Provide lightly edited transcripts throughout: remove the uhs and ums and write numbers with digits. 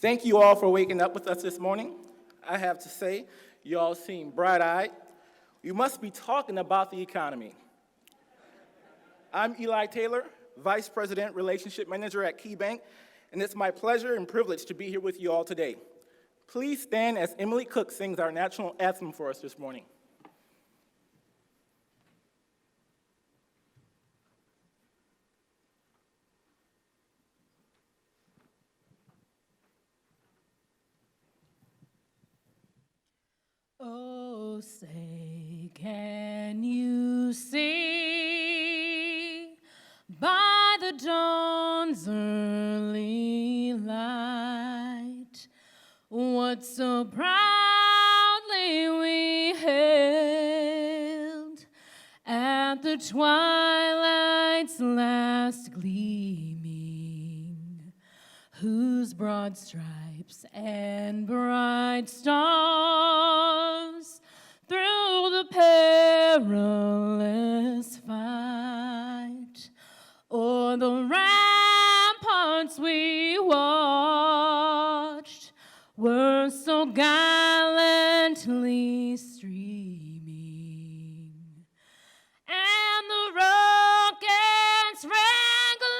Thank you all for waking up with us this morning. I have to say, you all seem bright-eyed. You must be talking about the economy. I'm Eli Taylor, Vice President, Relationship Manager at KeyBank, and it's my pleasure and privilege to be here with you all today. Please stand as Emily Cook sings our national anthem for us this morning. Oh, say, can you see by the dawn's early light what so proudly we hailed at the twilight's last gleaming, whose broad stripes and bright stars through the perilous fight o'er the ramparts we watched were so gallantly streaming, and the rockets rang glare,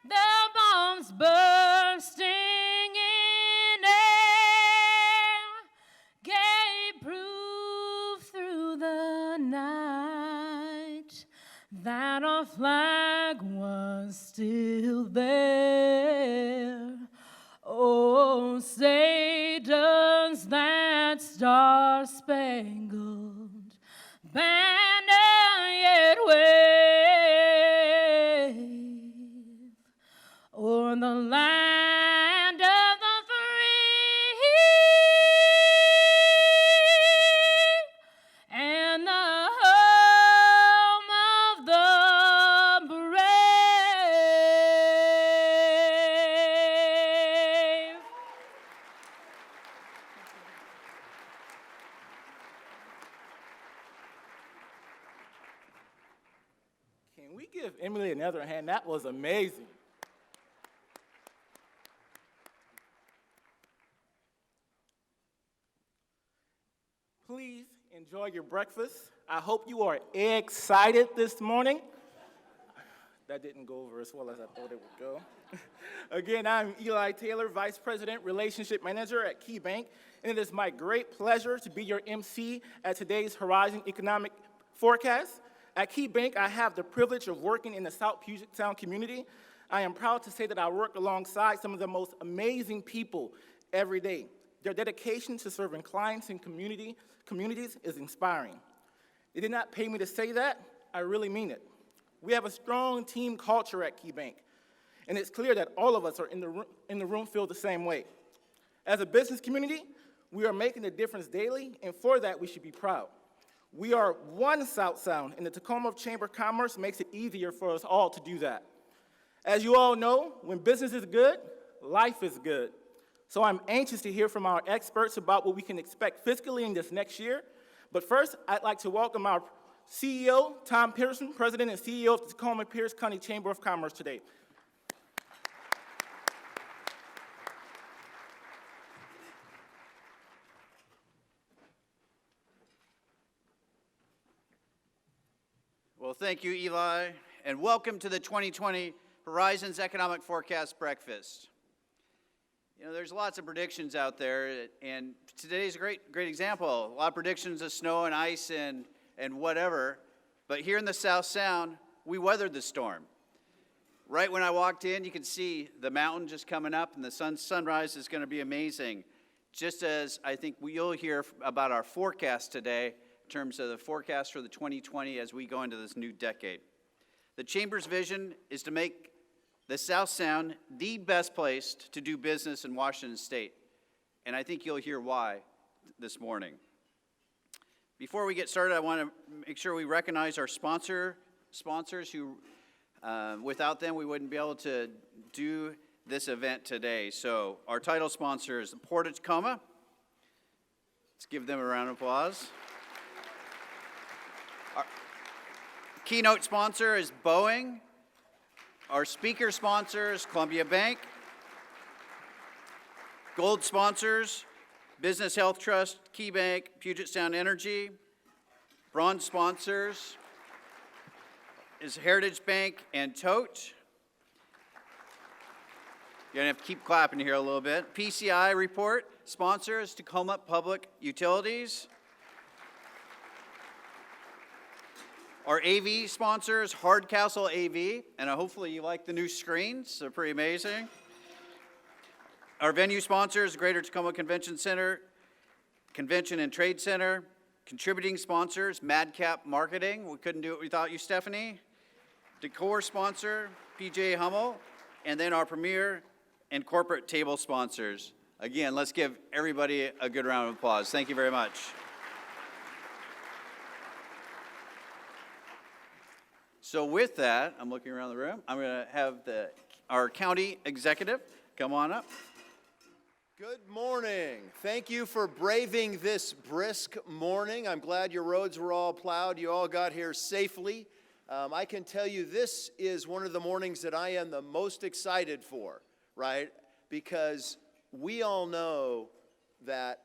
the bombs bursting in air gave proof through the night that our flag was still there. Oh, say does that star-spangled banner yet wave o'er the land of the free and the home of the brave? Can we give Emily another hand? That was amazing. Please enjoy your breakfast. I hope you are excited this morning. That didn't go over as well as I thought it would go. Again, I'm Eli Taylor, Vice President, Relationship Manager at KeyBank, and it is my great pleasure to be your MC at today's Horizon Economic Forecast. At KeyBank, I have the privilege of working in the South Puget Sound community. I am proud to say that I work alongside some of the most amazing people every day. Their dedication to serving clients and communities is inspiring. They did not pay me to say that. I really mean it. We have a strong team culture at KeyBank, and it's clear that all of us are in the room feel the same way. As a business community, we are making a difference daily, and for that, we should be proud. We are one South Sound, and the Tacoma Chamber of Commerce makes it easier for us all to do that. As you all know, when business is good, life is good. So I'm anxious to hear from our experts about what we can expect fiscally in this next year. But first, I'd like to welcome our CEO, Tom Pearson, President and CEO of the Tacoma-Pierce County Chamber of Commerce today. Well, thank you, Eli, and welcome to the 2020 Horizons Economic Forecast Breakfast. You know, there's lots of predictions out there, and today's a great example. A lot of predictions of snow and ice and whatever, but here in the South Sound, we weathered the storm. Right when I walked in, you can see the mountain just coming up, and the sunrise is going to be amazing, just as I think you'll hear about our forecast today in terms of the forecast for the 2020 as we go into this new decade. The Chamber's vision is to make the South Sound the best place to do business in Washington State, and I think you'll hear why this morning. Before we get started, I want to make sure we recognize our sponsors who, without them, we wouldn't be able to do this event today. So our title sponsor is the Port of Tacoma. Let's give them a round of applause. Our keynote sponsor is Boeing. Our speaker sponsors, Columbia Bank. Gold sponsors, Business Health Trust, Key Bank, Puget Sound Energy. Bronze sponsors is Heritage Bank and Tote. You're gonna have to keep clapping here a little bit. PCI report sponsors, Tacoma Public Utilities. Our AV sponsors, Hardcastle AV, and hopefully you like the new screens, they're pretty amazing. Our venue sponsors, Greater Tacoma Convention Center, Convention and Trade Center. Contributing sponsors, Madcap Marketing, we couldn't do it without you, Stephanie. Decor sponsor, PJ Hummel, and then our premier and corporate table sponsors. Again, let's give everybody a good round of applause. Thank you very much. So with that, I'm looking around the room. I'm going to have our county executive come on up. Good morning. Thank you for braving this brisk morning. I'm glad your roads were all plowed. You all got here safely. I can tell you this is one of the mornings that I am the most excited for, right? Because we all know that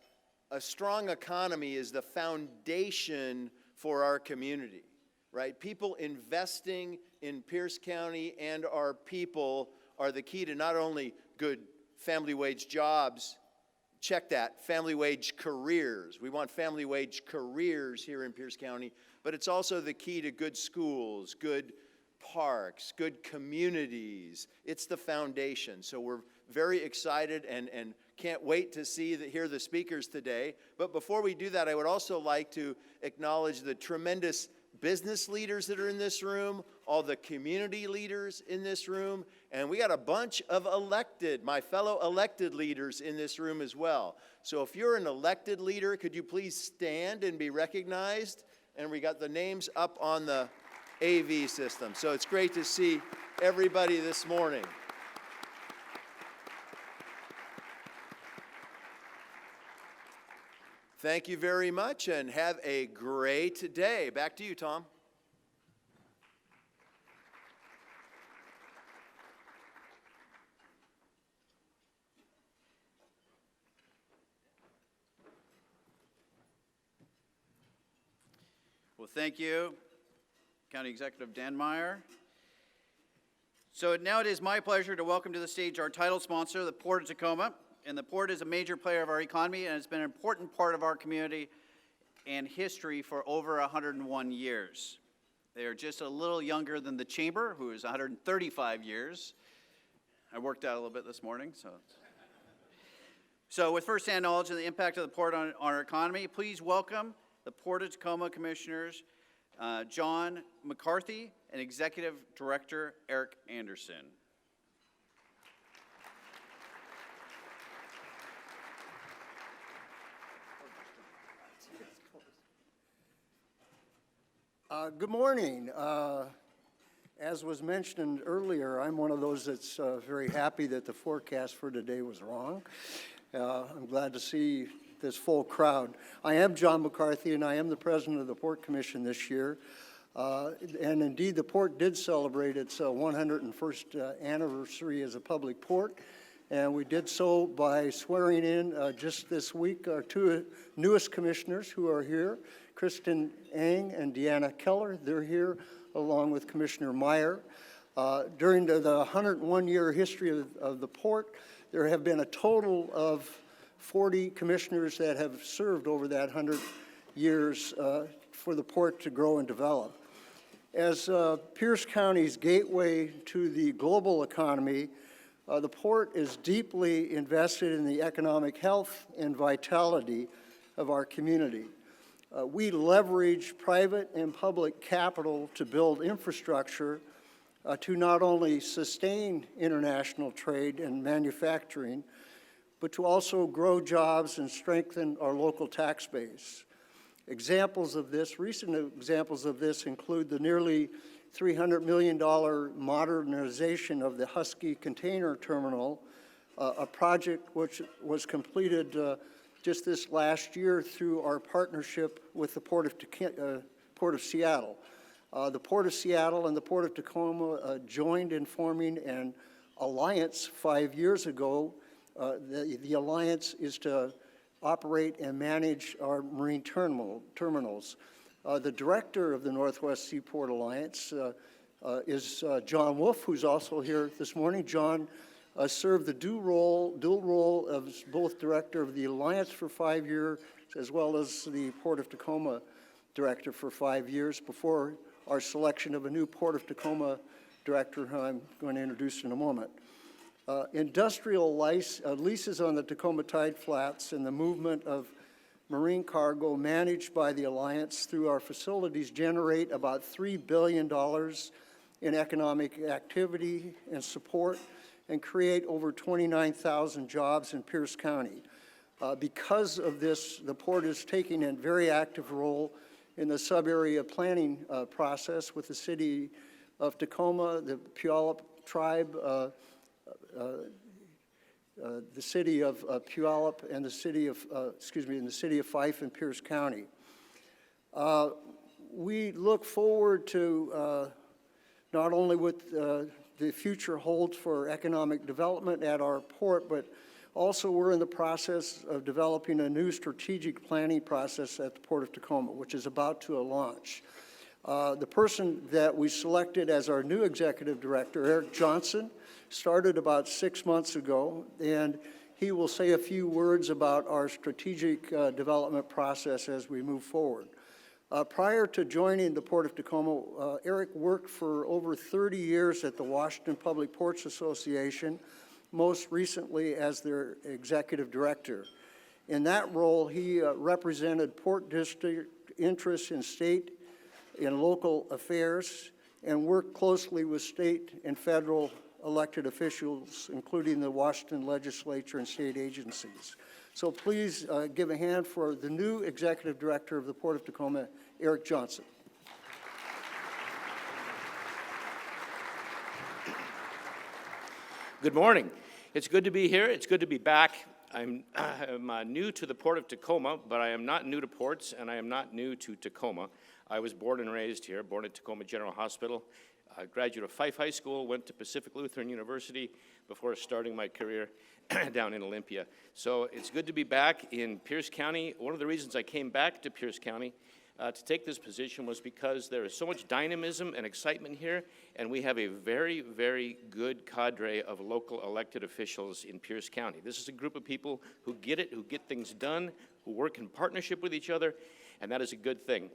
a strong economy is the foundation for our community, right? People investing in Pierce County and our people are the key to not only good family wage jobs, check that, family wage careers. We want family wage careers here in Pierce County, but it's also the key to good schools, good parks, good communities. It's the foundation. So we're very excited and can't wait to hear the speakers today. But before we do that, I would also like to acknowledge the tremendous business leaders that are in this room, all the community leaders in this room, and we got a bunch of my fellow elected leaders in this room as well. So if you're an elected leader, could you please stand and be recognized? And we got the names up on the AV system. So it's great to see everybody this morning. Thank you very much and have a great day. Back to you, Tom. Well, thank you, County Executive Dan Meyer. So now it is my pleasure to welcome to the stage our title sponsor, the Port of Tacoma. And the Port is a major player of our economy, and it's been an important part of our community and history for over 101 years. They are just a little younger than the Chamber, who is 135 years. I worked out a little bit this morning. So with firsthand knowledge of the impact of the Port on our economy, please welcome the Port of Tacoma Commissioners, John McCarthy, and Executive Director Eric Anderson. Good morning. As was mentioned earlier, I'm one of those that's very happy that the forecast for today was wrong. I'm glad to see this full crowd. I am John McCarthy, and I am the president of the Port Commission this year. And indeed, the Port did celebrate its 101st anniversary as a public port. And we did so by swearing in just this week our two newest commissioners who are here, Kristen Ang and Deanna Keller. They're here along with Commissioner Meyer. During the 101-year history of the port, there have been a total of 40 commissioners that have served over that 100 years for the port to grow and develop. As Pierce County's gateway to the global economy, the port is deeply invested in the economic health and vitality of our community. We leverage private and public capital to build infrastructure to not only sustain international trade and manufacturing, but to also grow jobs and strengthen our local tax base. Recent examples of this include the nearly $300 million modernization of the Husky Container Terminal, a project which was completed just this last year through our partnership with the Port of Seattle. The Port of Seattle and the Port of Tacoma joined in forming an alliance 5 years ago. The alliance is to operate and manage our marine terminals. The director of the Northwest Seaport Alliance is John Wolf, who's also here this morning. John served the dual role of both director of the Alliance for 5 years, as well as the Port of Tacoma director for 5 years before our selection of a new Port of Tacoma director, who I'm going to introduce in a moment. Industrial leases on the Tacoma Tide Flats and the movement of marine cargo managed by the Alliance through our facilities generate about $3 billion in economic activity and support and create over 29,000 jobs in Pierce County. Because of this, the Port is taking a very active role in the sub-area planning process with the city of Tacoma, the Puyallup tribe, the city of Puyallup, and the city of, and the city of Fife and Pierce County. We look forward to not only what the future holds for economic development at our port, but also we're in the process of developing a new strategic planning process at the Port of Tacoma, which is about to launch. The person that we selected as our new executive director, Eric Johnson, started about 6 months ago, and he will say a few words about our strategic development process as we move forward. Prior to joining the Port of Tacoma, Eric worked for over 30 years at the Washington Public Ports Association, most recently as their executive director. In that role, he represented Port District interests in state and local affairs and worked closely with state and federal elected officials, including the Washington legislature and state agencies. So please give a hand for the new executive director of the Port of Tacoma, Eric Johnson. Good morning. It's good to be here. It's good to be back. I'm new to the Port of Tacoma, but I am not new to ports, and I am not new to Tacoma. I was born and raised here, born at Tacoma General Hospital. I graduated of Fife High School, went to Pacific Lutheran University before starting my career down in Olympia. So it's good to be back in Pierce County. One of the reasons I came back to Pierce County to take this position was because there is so much dynamism and excitement here, and we have a very, very good cadre of local elected officials in Pierce County. This is a group of people who get it, who get things done, who work in partnership with each other, and that is a good thing.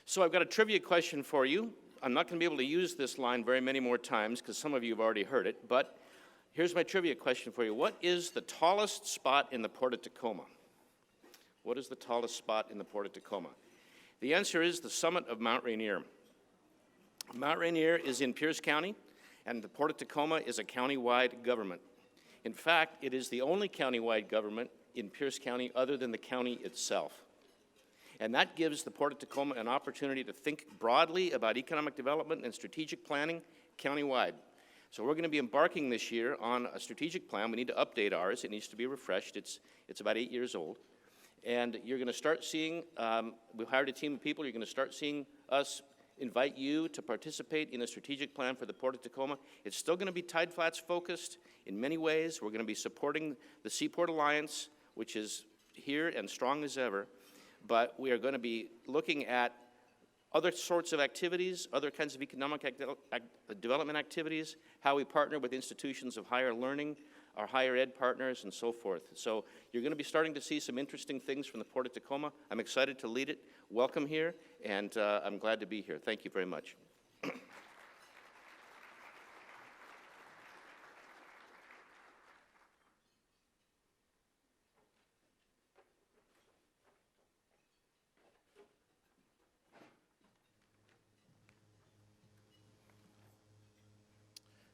So I've got a trivia question for you. I'm not going to be able to use this line very many more times because some of you have already heard it, but here's my trivia question for you. What is the tallest spot in the Port of Tacoma? What is the tallest spot in the Port of Tacoma? The answer is the summit of Mount Rainier. Mount Rainier is in Pierce County, and the Port of Tacoma is a county-wide government. In fact, it is the only county-wide government in Pierce County other than the county itself. And that gives the Port of Tacoma an opportunity to think broadly about economic development and strategic planning countywide. So we're going to be embarking this year on a strategic plan. We need to update ours. It needs to be refreshed. It's about 8 years old. And you're going to start seeing, we've hired a team of people, you're going to start seeing us invite you to participate in a strategic plan for the Port of Tacoma. It's still going to be Tide Flats focused in many ways. We're going to be supporting the Seaport Alliance, which is here and strong as ever. But we are going to be looking at other sorts of activities, other kinds of economic development activities, how we partner with institutions of higher learning, our higher ed partners, and so forth. So you're going to be starting to see some interesting things from the Port of Tacoma. I'm excited to lead it. Welcome here, and I'm glad to be here. Thank you very much.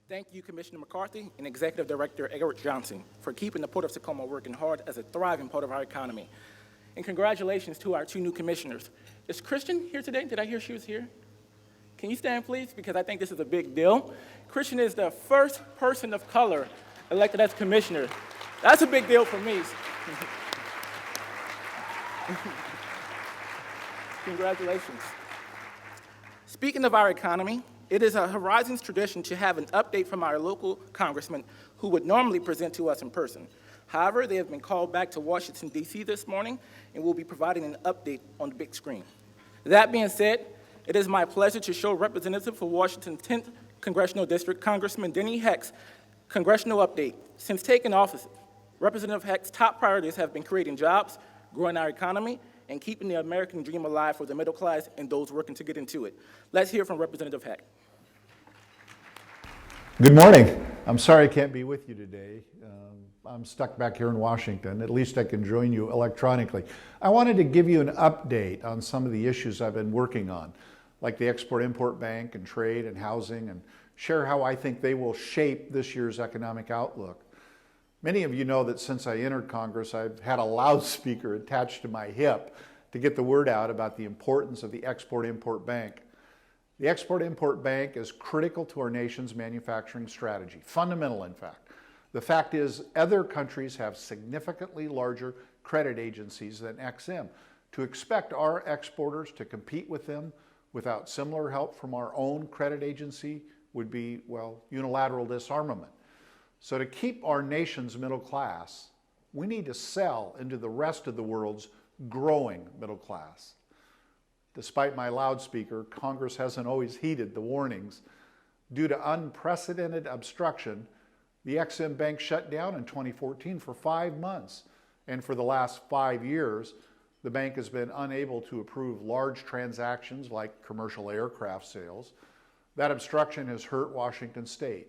Thank you, Commissioner McCarthy and Executive Director Eric Johnson, for keeping the Port of Tacoma working hard as a thriving part of our economy. And congratulations to our 2 new commissioners. Is Christian here today? Did I hear she was here? Can you stand, please? Because I think this is a big deal. Christian is the first person of color elected as commissioner. That's a big deal for me. Congratulations. Speaking of our economy, it is a Horizons tradition to have an update from our local congressman who would normally present to us in person. However, they have been called back to Washington, D.C. this morning and will be providing an update on the big screen. That being said, it is my pleasure to show Representative for Washington's 10th Congressional District, Congressman Denny Heck's congressional update. Since taking office, Representative Heck's top priorities have been creating jobs, growing our economy, and keeping the American dream alive for the middle class and those working to get into it. Let's hear from Representative Heck. Good morning. I'm sorry I can't be with you today. I'm stuck back here in Washington. At least I can join you electronically. I wanted to give you an update on some of the issues I've been working on, like the Export-Import Bank and trade and housing, and share how I think they will shape this year's economic outlook. Many of you know that since I entered Congress, I've had a loudspeaker attached to my hip to get the word out about the importance of the Export-Import Bank. The Export-Import Bank is critical to our nation's manufacturing strategy, fundamental in fact. The fact is, other countries have significantly larger credit agencies than EXIM. To expect our exporters to compete with them without similar help from our own credit agency would be, well, unilateral disarmament. So to keep our nation's middle class, we need to sell into the rest of the world's growing middle class. Despite my loudspeaker, Congress hasn't always heeded the warnings. Due to unprecedented obstruction, the EXIM Bank shut down in 2014 for 5 months. And for the last 5 years, the bank has been unable to approve large transactions like commercial aircraft sales. That obstruction has hurt Washington State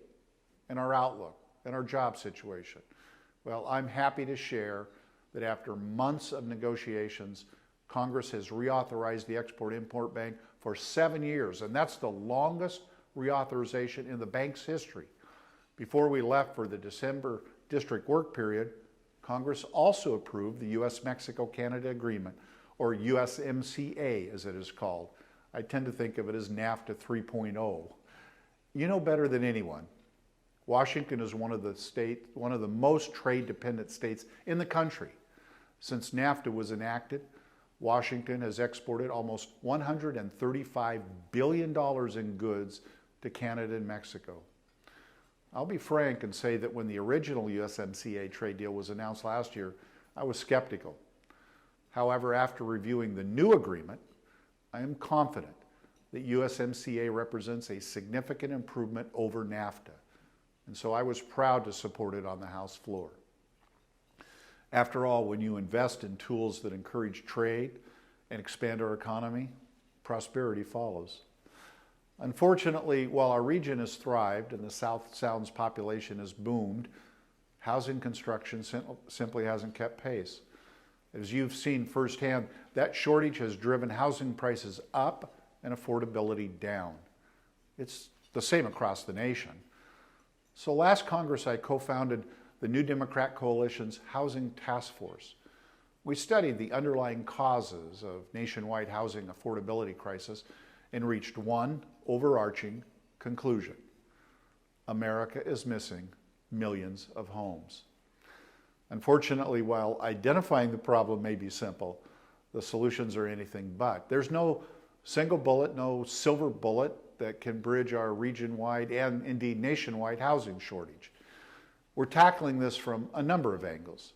and our outlook and our job situation. Well, I'm happy to share that after months of negotiations, Congress has reauthorized the Export-Import Bank for 7 years, and that's the longest reauthorization in the bank's history. Before we left for the December district work period, Congress also approved the U.S.-Mexico-Canada Agreement, or USMCA as it is called. I tend to think of it as NAFTA 3.0. You know better than anyone, Washington is one of the most trade-dependent states in the country. Since NAFTA was enacted, Washington has exported almost $135 billion in goods to Canada and Mexico. I'll be frank and say that when the original USMCA trade deal was announced last year, I was skeptical. However, after reviewing the new agreement, I am confident that USMCA represents a significant improvement over NAFTA. And so I was proud to support it on the House floor. After all, when you invest in tools that encourage trade and expand our economy, prosperity follows. Unfortunately, while our region has thrived and the South Sound's population has boomed, housing construction simply hasn't kept pace. As you've seen firsthand, that shortage has driven housing prices up and affordability down. It's the same across the nation. So last Congress, I co-founded the New Democrat Coalition's Housing Task Force. We studied the underlying causes of nationwide housing affordability crisis and reached one overarching conclusion. America is missing millions of homes. Unfortunately, while identifying the problem may be simple, the solutions are anything but. There's no single bullet, no silver bullet that can bridge our region-wide and indeed nationwide housing shortage. We're tackling this from a number of angles.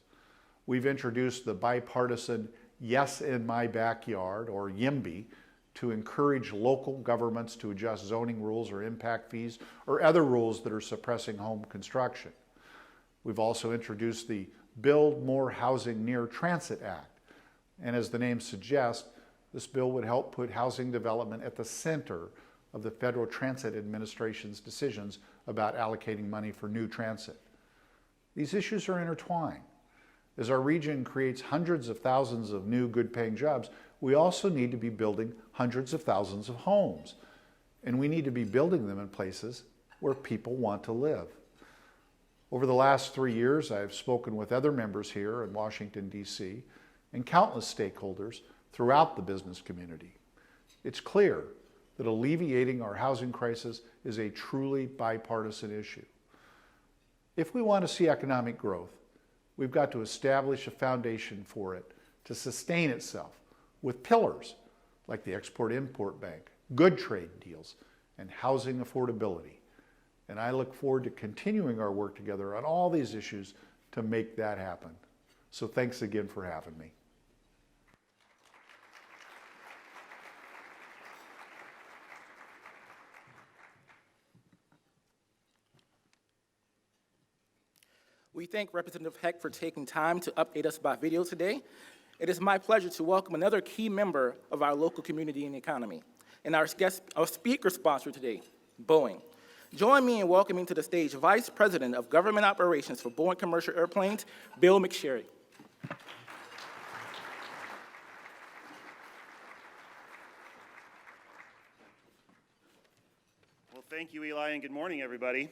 We've introduced the bipartisan Yes in My Backyard, or YIMBY, to encourage local governments to adjust zoning rules or impact fees or other rules that are suppressing home construction. We've also introduced the Build More Housing Near Transit Act. And as the name suggests, this bill would help put housing development at the center of the Federal Transit Administration's decisions about allocating money for new transit. These issues are intertwined. As our region creates hundreds of thousands of new good-paying jobs, we also need to be building hundreds of thousands of homes. And we need to be building them in places where people want to live. Over the last 3 years, I've spoken with other members here in Washington, D.C., and countless stakeholders throughout the business community. It's clear that alleviating our housing crisis is a truly bipartisan issue. If we want to see economic growth, we've got to establish a foundation for it to sustain itself with pillars like the Export-Import Bank, good trade deals, and housing affordability. And I look forward to continuing our work together on all these issues to make that happen. So thanks again for having me. We thank Representative Heck for taking time to update us by video today. It is my pleasure to welcome another key member of our local community and economy, and our speaker sponsor today, Boeing. Join me in welcoming to the stage Vice President of Government Operations for Boeing Commercial Airplanes, Bill McSherry. Well, thank you, Eli, and good morning, everybody.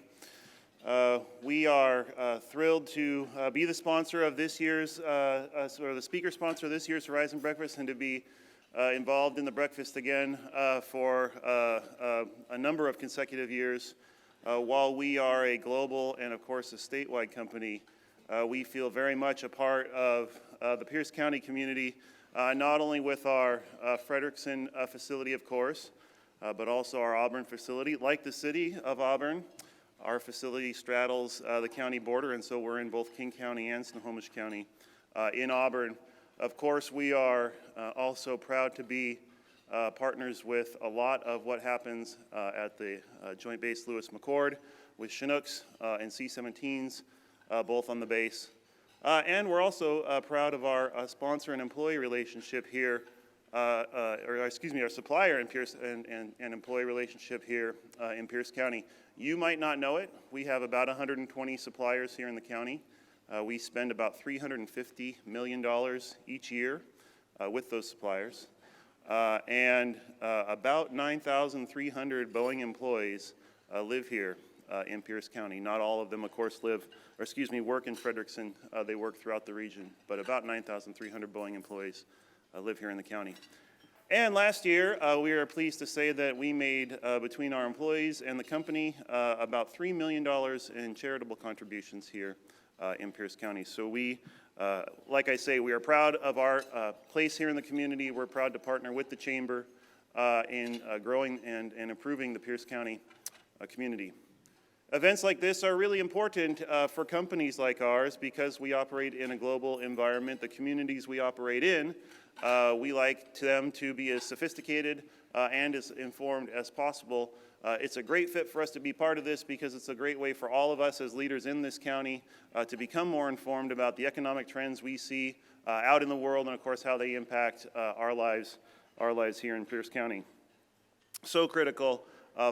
We are thrilled to be the sponsor of this year's, or the speaker sponsor of this year's Horizon Breakfast, and to be involved in the breakfast again for a number of consecutive years. While we are a global and, of course, a statewide company, we feel very much a part of the Pierce County community, not only with our Frederickson facility, of course, but also our Auburn facility. Like the city of Auburn, our facility straddles the county border, and so we're in both King County and Snohomish County. In Auburn, of course, we are also proud to be partners with a lot of what happens at the Joint Base Lewis-McChord with Chinooks and C-17s, both on the base. And we're also proud of our sponsor and employee relationship here, our supplier in Pierce and employee relationship here in Pierce County. You might not know it. We have about 120 suppliers here in the county. We spend about $350 million each year with those suppliers. And about 9,300 Boeing employees live here in Pierce County. Not all of them, of course, work in Frederickson. They work throughout the region, but about 9,300 Boeing employees live here in the county. And last year, we are pleased to say that we made, between our employees and the company, about $3 million in charitable contributions here in Pierce County. So we, like I say, we are proud of our place here in the community. We're proud to partner with the Chamber in growing and improving the Pierce County community. Events like this are really important for companies like ours because we operate in a global environment. The communities we operate in, we like them to be as sophisticated and as informed as possible. It's a great fit for us to be part of this because it's a great way for all of us as leaders in this county to become more informed about the economic trends we see out in the world and, of course, how they impact our lives here in Pierce County. So critical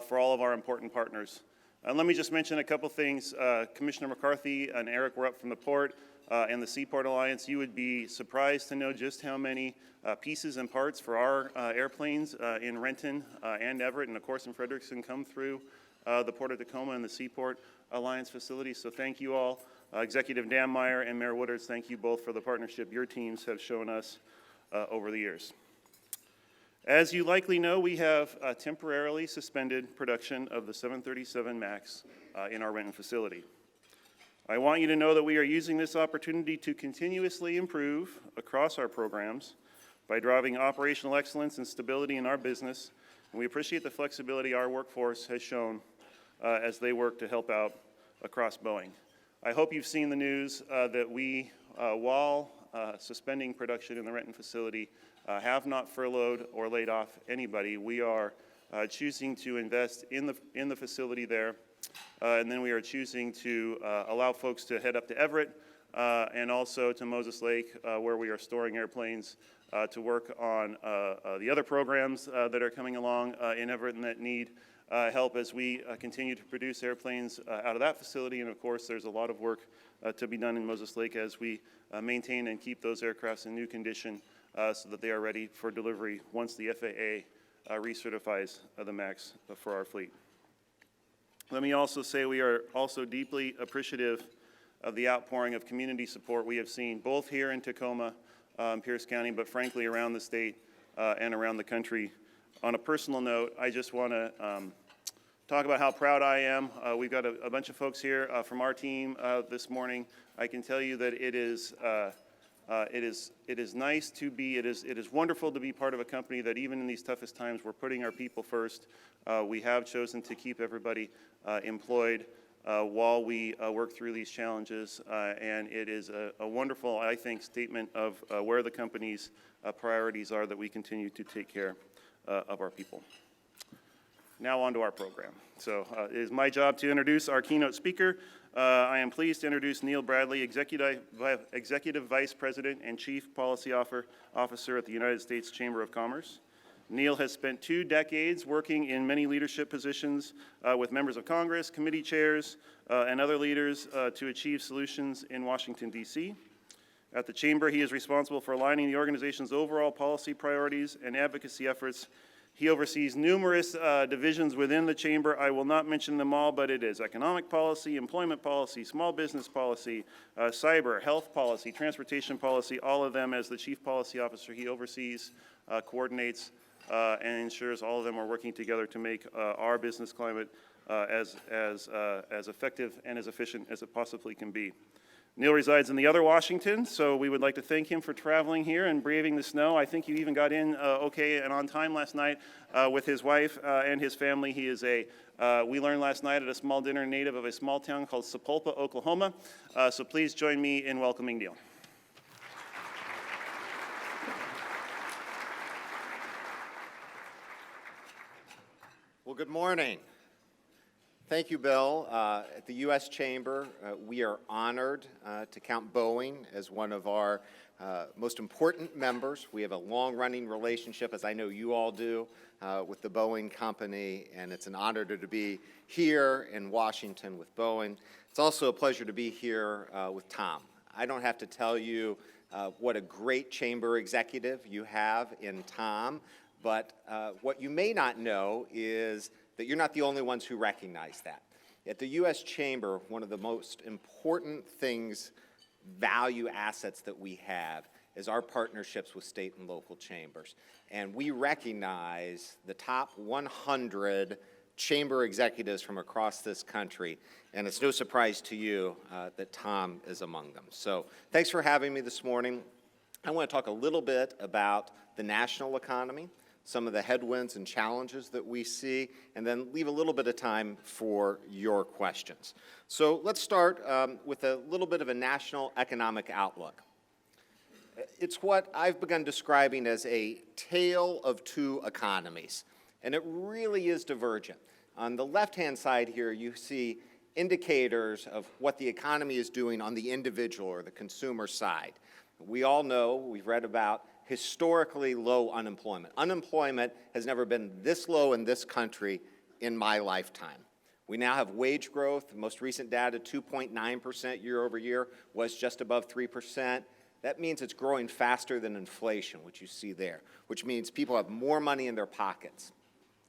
for all of our important partners. And let me just mention a couple things. Commissioner McCarthy and Eric were up from the port and the Seaport Alliance. You would be surprised to know just how many pieces and parts for our airplanes in Renton and Everett, and of course in Frederickson, come through the Port of Tacoma and the Seaport Alliance facilities. So thank you all. Executive Dan Meyer and Mayor Woodards, thank you both for the partnership your teams have shown us over the years. As you likely know, we have temporarily suspended production of the 737 MAX in our Renton facility. I want you to know that we are using this opportunity to continuously improve across our programs by driving operational excellence and stability in our business, and we appreciate the flexibility our workforce has shown as they work to help out across Boeing. I hope you've seen the news that we, while suspending production in the Renton facility, have not furloughed or laid off anybody. We are choosing to invest in the facility there, and then we are choosing to allow folks to head up to Everett and also to Moses Lake, where we are storing airplanes to work on the other programs that are coming along in Everett and that need help as we continue to produce airplanes out of that facility. And of course, there's a lot of work to be done in Moses Lake as we maintain and keep those aircrafts in new condition so that they are ready for delivery once the FAA recertifies the MAX for our fleet. Let me also say we are also deeply appreciative of the outpouring of community support we have seen both here in Tacoma, Pierce County, but frankly around the state and around the country. On a personal note, I just want to talk about how proud I am. We've got a bunch of folks here from our team this morning. I can tell you that it is It is nice to be, it is wonderful to be part of a company that even in these toughest times, we're putting our people first. We have chosen to keep everybody employed while we work through these challenges, and it is a wonderful, I think, statement of where the company's priorities are, that we continue to take care of our people. Now on to our program. So it is my job to introduce our keynote speaker. I am pleased to introduce Neil Bradley, Executive Vice President and Chief Policy Officer at the United States Chamber of Commerce. Neil has spent 2 decades working in many leadership positions with members of Congress, committee chairs, and other leaders to achieve solutions in Washington, D.C. At the Chamber, he is responsible for aligning the organization's overall policy priorities and advocacy efforts. He oversees numerous divisions within the Chamber. I will not mention them all, but it is economic policy, employment policy, small business policy, cyber, health policy, transportation policy, all of them. As the Chief Policy Officer, he oversees, coordinates, and ensures all of them are working together to make our business climate as effective and as efficient as it possibly can be. Neil resides in the other Washington, so we would like to thank him for traveling here and braving the snow. I think you even got in okay and on time last night with his wife and his family. He is we learned last night at a small dinner, native of a small town called Sapulpa, Oklahoma. So please join me in welcoming Neil. Well, good morning. Thank you, Bill. At the U.S. Chamber, we are honored to count Boeing as one of our most important members. We have a long-running relationship, as I know you all do, with the Boeing company, and it's an honor to be here in Washington with Boeing. It's also a pleasure to be here with Tom. I don't have to tell you what a great Chamber executive you have in Tom, but what you may not know is that you're not the only ones who recognize that. At the U.S. Chamber, one of the most important things, value assets that we have is our partnerships with state and local chambers. And we recognize the top 100 chamber executives from across this country, and it's no surprise to you that Tom is among them. So thanks for having me this morning. I want to talk a little bit about the national economy, some of the headwinds and challenges that we see, and then leave a little bit of time for your questions. So let's start with a little bit of a national economic outlook. It's what I've begun describing as a tale of two economies, and it really is divergent. On the left-hand side here, you see indicators of what the economy is doing on the individual or the consumer side. We all know, we've read about historically low unemployment. Unemployment has never been this low in this country in my lifetime. We now have wage growth. The most recent data, 2.9% year over year, was just above 3%. That means it's growing faster than inflation, which you see there, which means people have more money in their pockets,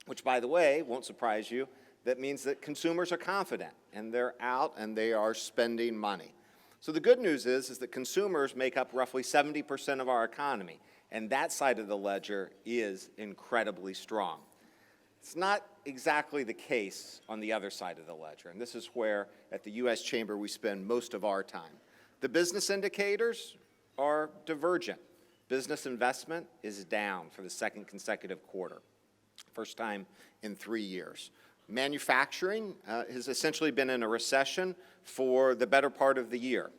which, by the way, won't surprise you, that means that consumers are confident, and they're out and they are spending money. So the good news is that consumers make up roughly 70% of our economy, and that side of the ledger is incredibly strong. It's not exactly the case on the other side of the ledger, and this is where, at the U.S. Chamber, we spend most of our time. The business indicators are divergent. Business investment is down for the second consecutive quarter, first time in 3 years. Manufacturing has essentially been in a recession for the better part of the year.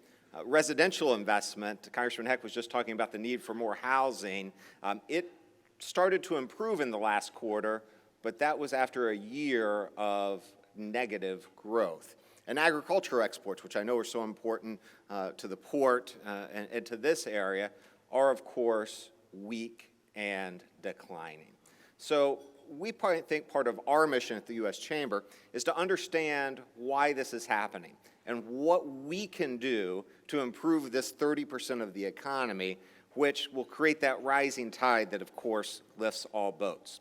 Residential investment, Congressman Heck was just talking about the need for more housing. It started to improve in the last quarter, but that was after a year of negative growth. And agriculture exports, which I know are so important to the port and to this area, are, of course, weak and declining. So we think part of our mission at the U.S. Chamber is to understand why this is happening and what we can do to improve this 30% of the economy, which will create that rising tide that, of course, lifts all boats.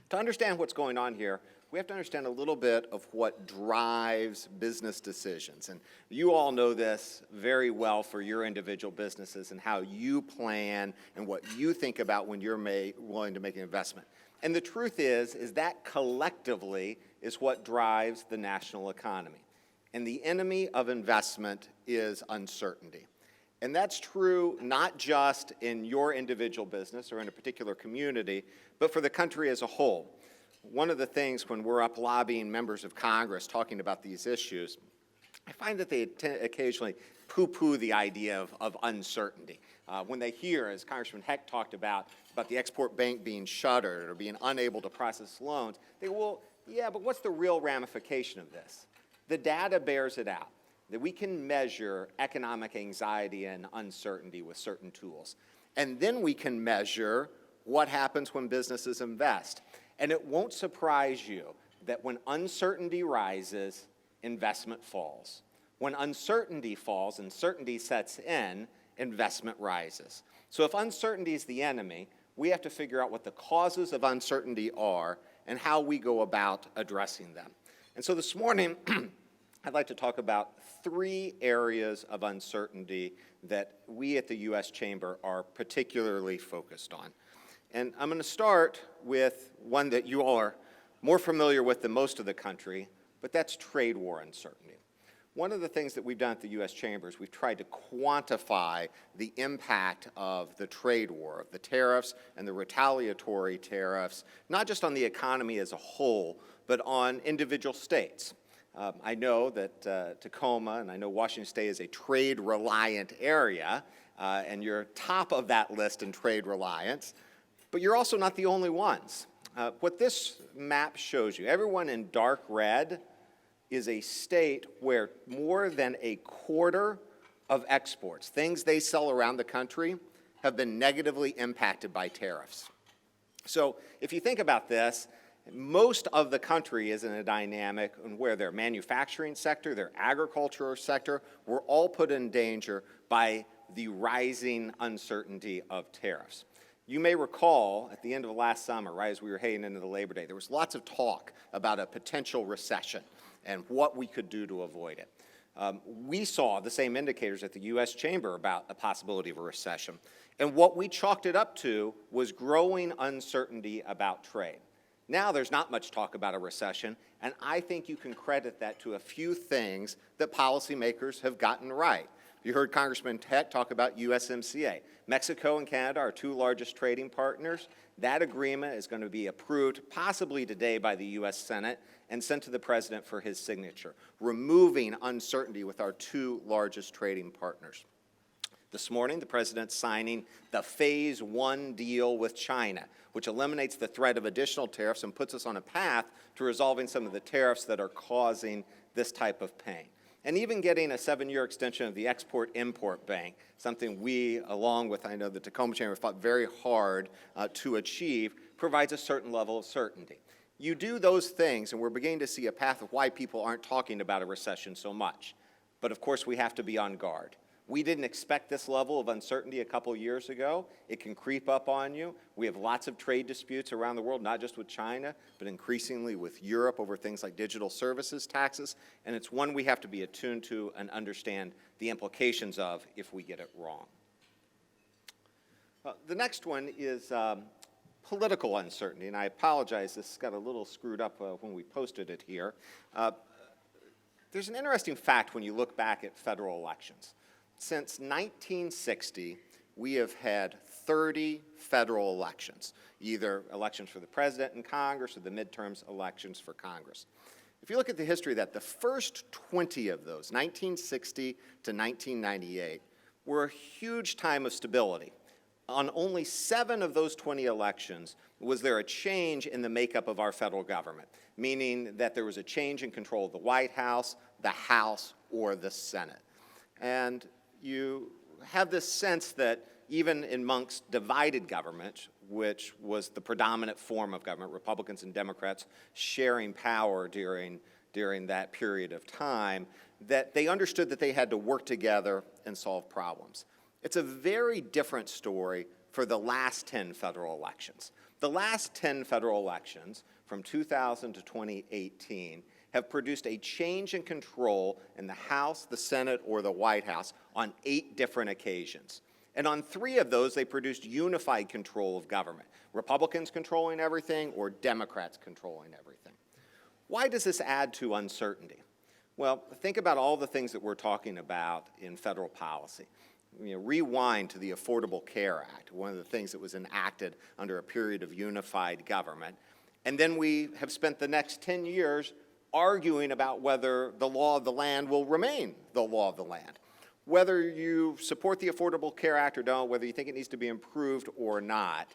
To understand what's going on here, we have to understand a little bit of what drives business decisions. And you all know this very well for your individual businesses and how you plan and what you think about when you're willing to make an investment. And the truth is that collectively is what drives the national economy. And the enemy of investment is uncertainty. And that's true not just in your individual business or in a particular community, but for the country as a whole. One of the things when we're up lobbying members of Congress talking about these issues, I find that they occasionally poo-poo the idea of uncertainty. When they hear, as Congressman Heck talked about the export bank being shuttered or being unable to process loans, they go, well, yeah, but what's the real ramification of this? The data bears it out, that we can measure economic anxiety and uncertainty with certain tools. And then we can measure what happens when businesses invest. And it won't surprise you that when uncertainty rises, investment falls. When uncertainty falls and certainty sets in, investment rises. So if uncertainty is the enemy, we have to figure out what the causes of uncertainty are and how we go about addressing them. And so this morning, I'd like to talk about 3 areas of uncertainty that we at the U.S. Chamber are particularly focused on. And I'm going to start with one that you all are more familiar with than most of the country, but that's trade war uncertainty. One of the things that we've done at the U.S. Chamber is we've tried to quantify the impact of the trade war, of the tariffs and the retaliatory tariffs, not just on the economy as a whole, but on individual states. I know that Tacoma and I know Washington State is a trade-reliant area, and you're top of that list in trade reliance, but you're also not the only ones. What this map shows you, everyone in dark red is a state where more than a quarter of exports, things they sell around the country, have been negatively impacted by tariffs. So if you think about this, most of the country is in a dynamic where their manufacturing sector, their agricultural sector, were all put in danger by the rising uncertainty of tariffs. You may recall at the end of last summer, right as we were heading into the Labor Day, there was lots of talk about a potential recession and what we could do to avoid it. We saw the same indicators at the U.S. Chamber about the possibility of a recession. And what we chalked it up to was growing uncertainty about trade. Now there's not much talk about a recession, and I think you can credit that to a few things that policymakers have gotten right. You heard Congressman Heck talk about USMCA. Mexico and Canada are 2 largest trading partners. That agreement is going to be approved possibly today by the U.S. Senate and sent to the President for his signature, removing uncertainty with our 2 largest trading partners. This morning, the President's signing the Phase 1 deal with China, which eliminates the threat of additional tariffs and puts us on a path to resolving some of the tariffs that are causing this type of pain. And even getting a 7-year extension of the Export-Import Bank, something we, along with, I know, the Tacoma Chamber, fought very hard to achieve, provides a certain level of certainty. You do those things, and we're beginning to see a path of why people aren't talking about a recession so much. But of course, we have to be on guard. We didn't expect this level of uncertainty a couple years ago. It can creep up on you. We have lots of trade disputes around the world, not just with China, but increasingly with Europe over things like digital services taxes, and it's one we have to be attuned to and understand the implications of if we get it wrong. The next one is political uncertainty, and I apologize, this got a little screwed up when we posted it here. There's an interesting fact when you look back at federal elections. Since 1960, we have had 30 federal elections, either elections for the President and Congress or the midterms elections for Congress. If you look at the history of that, the first 20 of those, 1960 to 1998, were a huge time of stability. On only 7 of those 20 elections was there a change in the makeup of our federal government, meaning that there was a change in control of the White House, the House, or the Senate. And you have this sense that even amongst divided government, which was the predominant form of government, Republicans and Democrats sharing power during that period of time, that they understood that they had to work together and solve problems. It's a very different story for the last 10 federal elections. The last 10 federal elections, from 2000 to 2018, have produced a change in control in the House, the Senate, or the White House on 8 different occasions. And on 3 of those, they produced unified control of government, Republicans controlling everything or Democrats controlling everything. Why does this add to uncertainty? Well, think about all the things that we're talking about in federal policy. rewind to the Affordable Care Act, one of the things that was enacted under a period of unified government. And then we have spent the next 10 years arguing about whether the law of the land will remain the law of the land. Whether you support the Affordable Care Act or don't, whether you think it needs to be improved or not,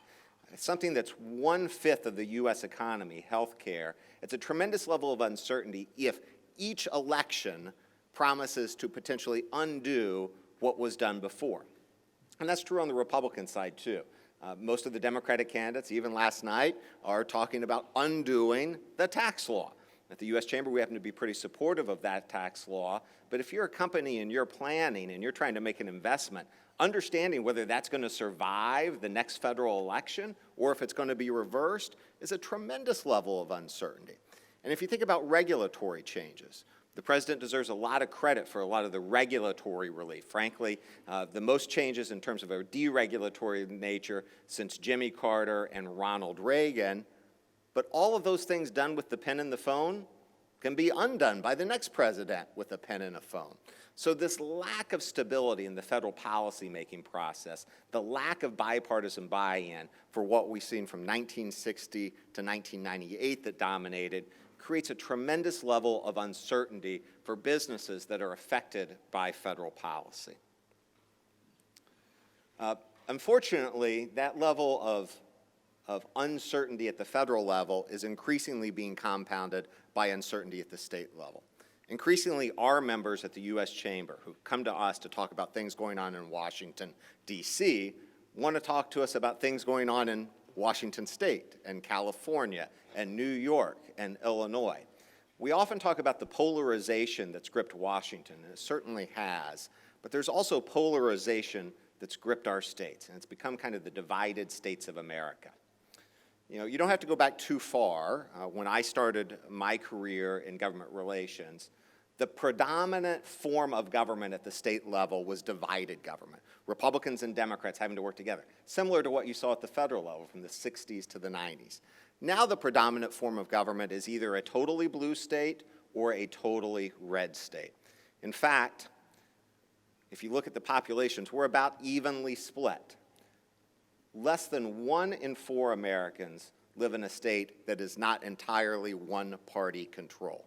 something that's 1/5 of the U.S. economy, healthcare, it's a tremendous level of uncertainty if each election promises to potentially undo what was done before. And that's true on the Republican side, too. Most of the Democratic candidates, even last night, are talking about undoing the tax law. At the U.S. Chamber, we happen to be pretty supportive of that tax law, but if you're a company and you're planning and you're trying to make an investment, understanding whether that's going to survive the next federal election or if it's going to be reversed is a tremendous level of uncertainty. And if you think about regulatory changes, the president deserves a lot of credit for a lot of the regulatory relief. Frankly, the most changes in terms of a deregulatory nature since Jimmy Carter and Ronald Reagan. But all of those things done with the pen and the phone can be undone by the next president with a pen and a phone. So this lack of stability in the federal policymaking process, the lack of bipartisan buy-in for what we've seen from 1960 to 1998 that dominated, creates a tremendous level of uncertainty for businesses that are affected by federal policy. Unfortunately, that level of uncertainty at the federal level is increasingly being compounded by uncertainty at the state level. Increasingly, our members at the U.S. Chamber who come to us to talk about things going on in Washington, D.C., want to talk to us about things going on in Washington State and California and New York and Illinois. We often talk about the polarization that's gripped Washington, and it certainly has, but there's also polarization that's gripped our states, and it's become kind of the divided states of America. You don't have to go back too far. When I started my career in government relations, the predominant form of government at the state level was divided government. Republicans and Democrats having to work together, similar to what you saw at the federal level from the 60s to the 90s. Now the predominant form of government is either a totally blue state or a totally red state. In fact, if you look at the populations, we're about evenly split. Less than 1 in 4 Americans live in a state that is not entirely one-party control.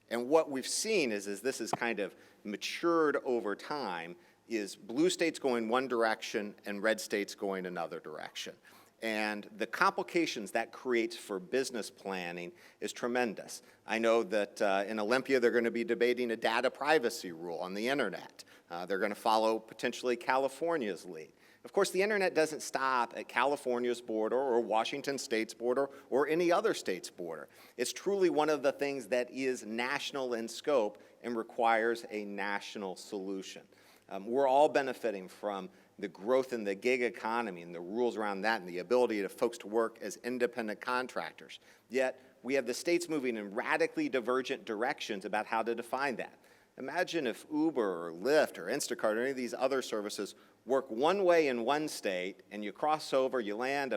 And what we've seen is this is kind of matured over time, is blue states going one direction and red states going another direction. And the complications that creates for business planning is tremendous. I know that in Olympia they're going to be debating a data privacy rule on the internet. They're going to follow potentially California's lead. Of course, the internet doesn't stop at California's border or Washington State's border or any other state's border. It's truly one of the things that is national in scope and requires a national solution. We're all benefiting from the growth in the gig economy and the rules around that and the ability of folks to work as independent contractors. Yet, we have the states moving in radically divergent directions about how to define that. Imagine if Uber or Lyft or Instacart or any of these other services work one way in one state, and you cross over, you land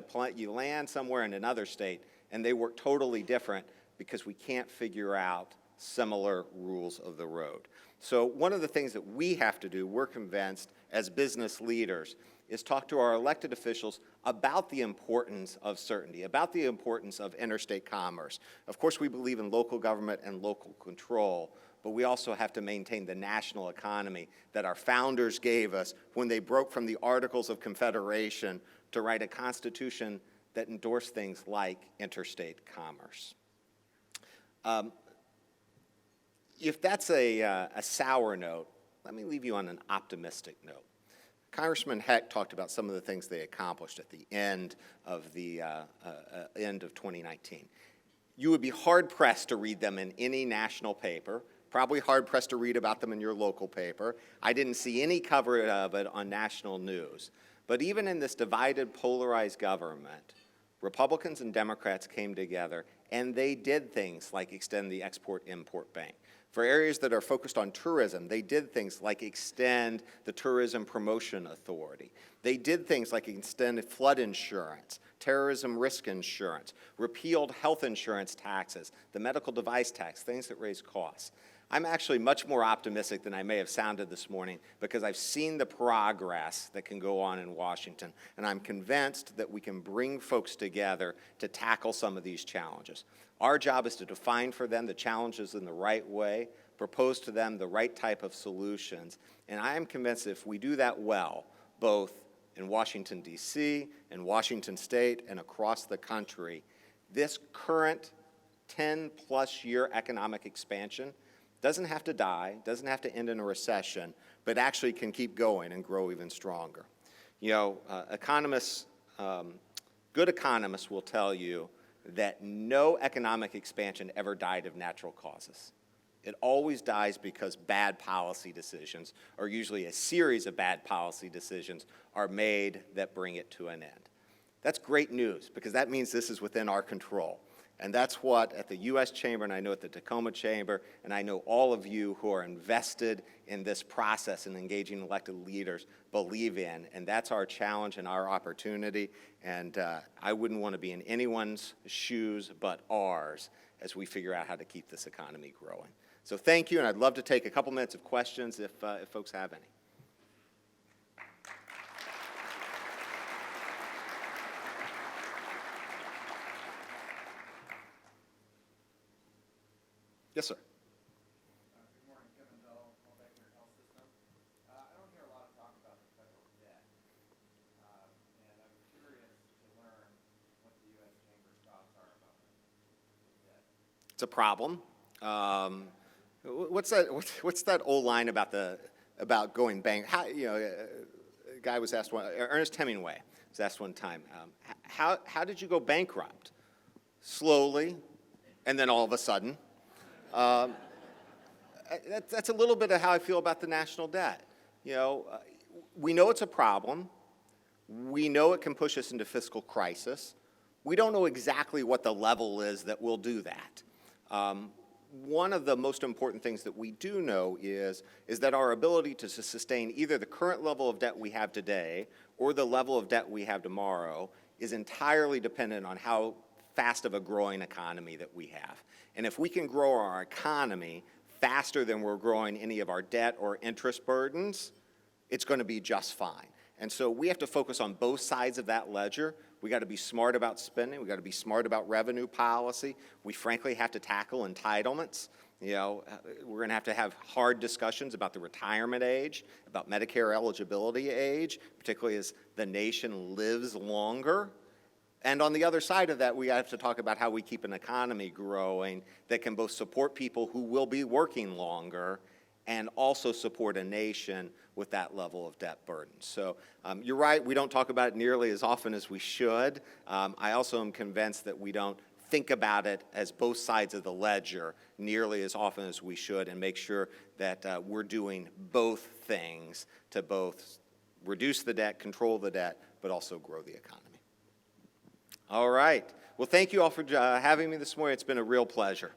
somewhere in another state, and they work totally different because we can't figure out similar rules of the road. So one of the things that we have to do, we're convinced, as business leaders, is talk to our elected officials about the importance of certainty, about the importance of interstate commerce. Of course, we believe in local government and local control, but we also have to maintain the national economy that our founders gave us when they broke from the Articles of Confederation to write a constitution that endorsed things like interstate commerce. If that's a sour note, let me leave you on an optimistic note. Congressman Heck talked about some of the things they accomplished at the end of 2019. You would be hard-pressed to read them in any national paper, probably hard-pressed to read about them in your local paper. I didn't see any coverage of it on national news. But even in this divided, polarized government, Republicans and Democrats came together, and they did things like extend the Export-Import Bank. For areas that are focused on tourism, they did things like extend the Tourism Promotion Authority. They did things like extend flood insurance, terrorism risk insurance, repealed health insurance taxes, the medical device tax, things that raise costs. I'm actually much more optimistic than I may have sounded this morning because I've seen the progress that can go on in Washington, and I'm convinced that we can bring folks together to tackle some of these challenges. Our job is to define for them the challenges in the right way, propose to them the right type of solutions, and I am convinced that if we do that well, both in Washington, D.C., in Washington State, and across the country, this current 10-plus year economic expansion doesn't have to die, doesn't have to end in a recession, but actually can keep going and grow even stronger. You know, good economists will tell you that no economic expansion ever died of natural causes. It always dies because bad policy decisions, or usually a series of bad policy decisions, are made that bring it to an end. That's great news because that means this is within our control. And that's what at the U.S. Chamber, and I know at the Tacoma Chamber, and I know all of you who are invested in this process and engaging elected leaders believe in. And that's our challenge and our opportunity. And I wouldn't want to be in anyone's shoes but ours as we figure out how to keep this economy growing. So thank you, and I'd love to take a couple minutes of questions if folks have any. Yes, sir. Good morning, Kevin Bell, Multi-Care Health System. I don't hear a lot of talk about the federal debt, and I'm curious to learn what the U.S. Chamber's thoughts are about the debt. It's a problem. What's that old line about going bank? How, you know, a guy was asked one. Ernest Hemingway was asked one time, how did you go bankrupt? Slowly, and then all of a sudden. That's a little bit of how I feel about the national debt. You know, we know it's a problem. We know it can push us into fiscal crisis. We don't know exactly what the level is that will do that. One of the most important things that we do know is that our ability to sustain either the current level of debt we have today or the level of debt we have tomorrow is entirely dependent on how fast of a growing economy that we have. And if we can grow our economy faster than we're growing any of our debt or interest burdens, it's going to be just fine. And so we have to focus on both sides of that ledger. We got to be smart about spending. We got to be smart about revenue policy. We frankly have to tackle entitlements. You know, we're going to have hard discussions about the retirement age, about Medicare eligibility age, particularly as the nation lives longer. And on the other side of that, we have to talk about how we keep an economy growing that can both support people who will be working longer and also support a nation with that level of debt burden. So you're right, we don't talk about it nearly as often as we should. I also am convinced that we don't think about it as both sides of the ledger nearly as often as we should and make sure that we're doing both things to both reduce the debt, control the debt, but also grow the economy. All right. Well, thank you all for having me this morning. It's been a real pleasure.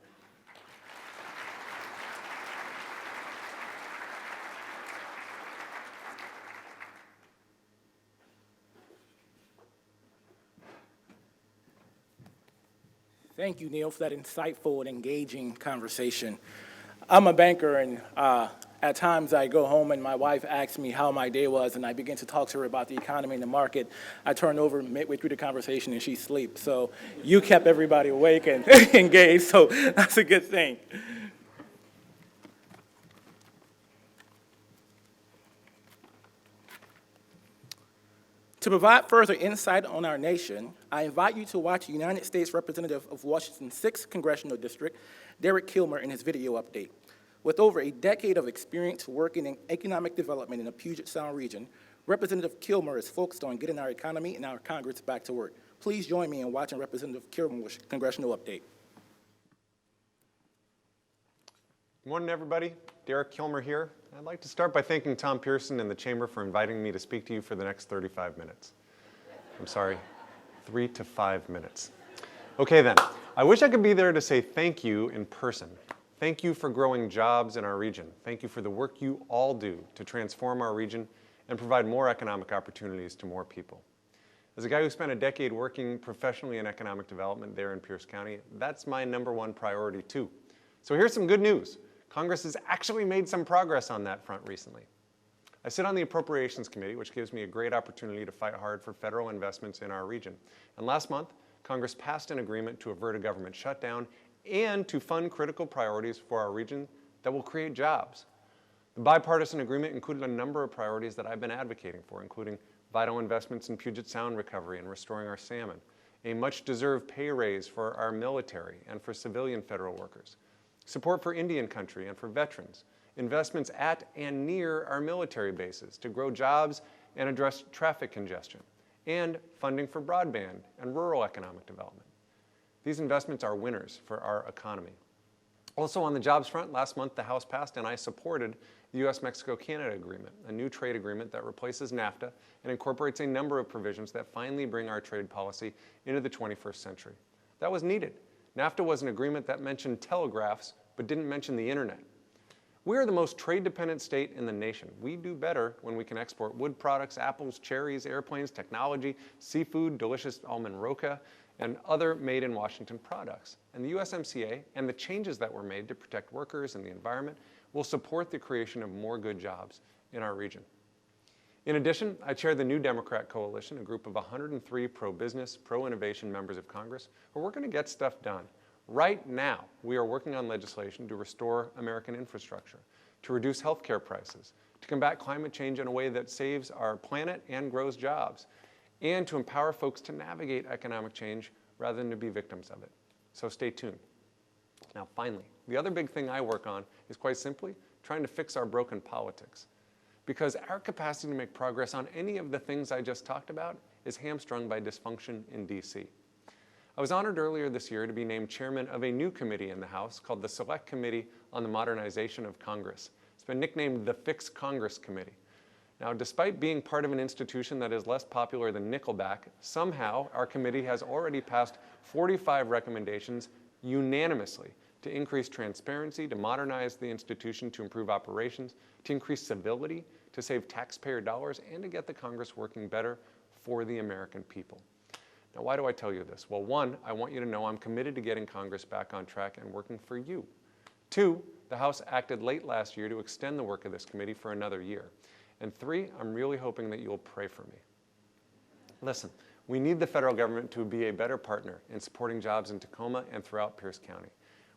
Thank you, Neil, for that insightful and engaging conversation. I'm a banker, and at times I go home and my wife asks me how my day was, and I begin to talk to her about the economy and the market. I turn over midway through the conversation, and she sleeps. So you kept everybody awake and engaged, so that's a good thing. To provide further insight on our nation, I invite you to watch United States Representative of Washington's 6th Congressional District, Derek Kilmer, in his video update. With over a decade of experience working in economic development in the Puget Sound region, Representative Kilmer is focused on getting our economy and our Congress back to work. Please join me in watching Representative Kilmer's Congressional update. Good morning, everybody. Derek Kilmer here. I'd like to start by thanking Tom Pearson and the Chamber for inviting me to speak to you for the next 35 minutes. I'm sorry, 3 to 5 minutes. Okay then, I wish I could be there to say thank you in person. Thank you for growing jobs in our region. Thank you for the work you all do to transform our region and provide more economic opportunities to more people. As a guy who spent a decade working professionally in economic development there in Pierce County, that's my #1 priority too. So here's some good news. Congress has actually made some progress on that front recently. I sit on the Appropriations Committee, which gives me a great opportunity to fight hard for federal investments in our region. And last month, Congress passed an agreement to avert a government shutdown and to fund critical priorities for our region that will create jobs. The bipartisan agreement included a number of priorities that I've been advocating for, including vital investments in Puget Sound recovery and restoring our salmon, a much-deserved pay raise for our military and for civilian federal workers, support for Indian country and for veterans, investments at and near our military bases to grow jobs and address traffic congestion, and funding for broadband and rural economic development. These investments are winners for our economy. Also on the jobs front, last month the House passed and I supported the U.S.-Mexico-Canada Agreement, a new trade agreement that replaces NAFTA and incorporates a number of provisions that finally bring our trade policy into the 21st century. That was needed. NAFTA was an agreement that mentioned telegraphs but didn't mention the internet. We are the most trade-dependent state in the nation. We do better when we can export wood products, apples, cherries, airplanes, technology, seafood, delicious almond roca, and other made-in-Washington products. And the USMCA and the changes that were made to protect workers and the environment will support the creation of more good jobs in our region. In addition, I chair the New Democrat Coalition, a group of 103 pro-business, pro-innovation members of Congress who are working to get stuff done. Right now, we are working on legislation to restore American infrastructure, to reduce healthcare prices, to combat climate change in a way that saves our planet and grows jobs, and to empower folks to navigate economic change rather than to be victims of it. So stay tuned. Now, finally, the other big thing I work on is quite simply trying to fix our broken politics. Because our capacity to make progress on any of the things I just talked about is hamstrung by dysfunction in D.C. I was honored earlier this year to be named chairman of a new committee in the House called the Select Committee on the Modernization of Congress. It's been nicknamed the Fix Congress Committee. Now, despite being part of an institution that is less popular than Nickelback, somehow our committee has already passed 45 recommendations unanimously to increase transparency, to modernize the institution, to improve operations, to increase civility, to save taxpayer dollars, and to get the Congress working better for the American people. Now, why do I tell you this? Well, one, I want you to know I'm committed to getting Congress back on track and working for you. Two, the House acted late last year to extend the work of this committee for another year. And three, I'm really hoping that you'll pray for me. Listen, we need the federal government to be a better partner in supporting jobs in Tacoma and throughout Pierce County.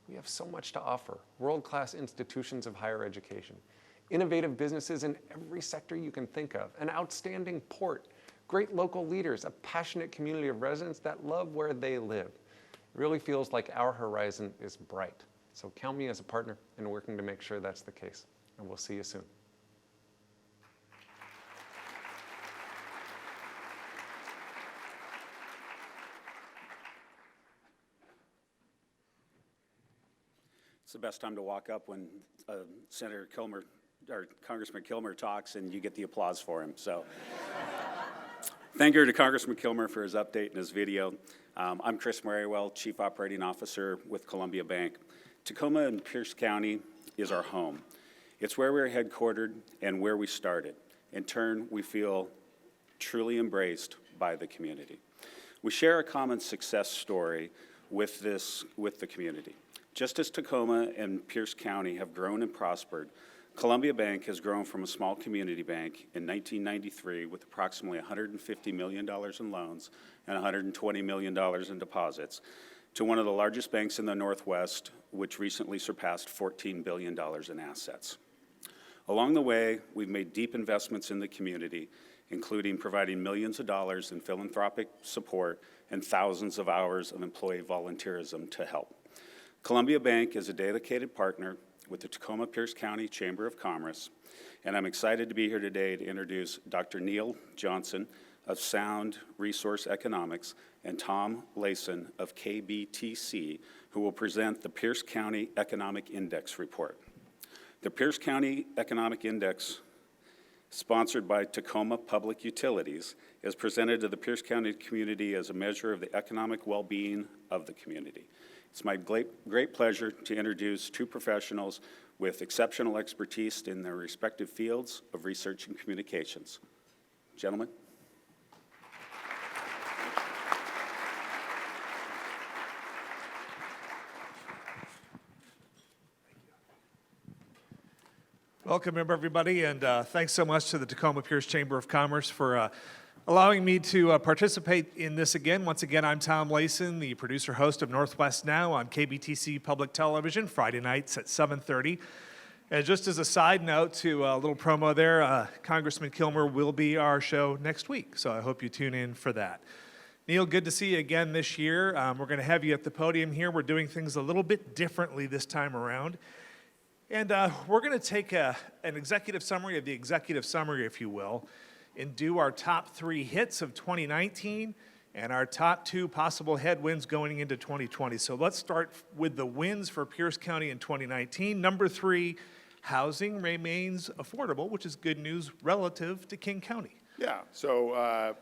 We have so much to offer: world-class institutions of higher education, innovative businesses in every sector you can think of, an outstanding port, great local leaders, a passionate community of residents that love where they live. It really feels like our horizon is bright. So count me as a partner in working to make sure that's the case. And we'll see you soon. It's the best time to walk up when Senator Kilmer or Congressman Kilmer talks and you get the applause for him. So thank you to Congressman Kilmer for his update and his video. I'm Chris Merriwell, Chief Operating Officer with Columbia Bank. Tacoma and Pierce County is our home. It's where we're headquartered and where we started. In turn, we feel truly embraced by the community. We share a common success story with the community. Just as Tacoma and Pierce County have grown and prospered, Columbia Bank has grown from a small community bank in 1993 with approximately $150 million in loans and $120 million in deposits to one of the largest banks in the Northwest, which recently surpassed $14 billion in assets. Along the way, we've made deep investments in the community, including providing millions of dollars in philanthropic support and thousands of hours of employee volunteerism to help. Columbia Bank is a dedicated partner with the Tacoma-Pierce County Chamber of Commerce, and I'm excited to be here today to introduce Dr. Neil Johnson of Sound Resource Economics and Tom Layson of KBTC, who will present the Pierce County Economic Index report. The Pierce County Economic Index, sponsored by Tacoma Public Utilities, is presented to the Pierce County community as a measure of the economic well-being of the community. It's my great pleasure to introduce two professionals with exceptional expertise in their respective fields of research and communications. Gentlemen. Welcome, everybody, and thanks so much to the Tacoma-Pierce Chamber of Commerce for allowing me to participate in this again. Once again, I'm Tom Layson, the producer-host of Northwest Now on KBTC Public Television, Friday nights at 7:30. And just as a side note to a little promo there, Congressman Kilmer will be our show next week, so I hope you tune in for that. Neil, good to see you again this year. We're going to have you at the podium here. We're doing things a little bit differently this time around. And we're going to take an executive summary of the executive summary, if you will, and do our top 3 hits of 2019 and our top 2 possible headwinds going into 2020. So let's start with the wins for Pierce County in 2019. Number 3, housing remains affordable, which is good news relative to King County. Yeah, so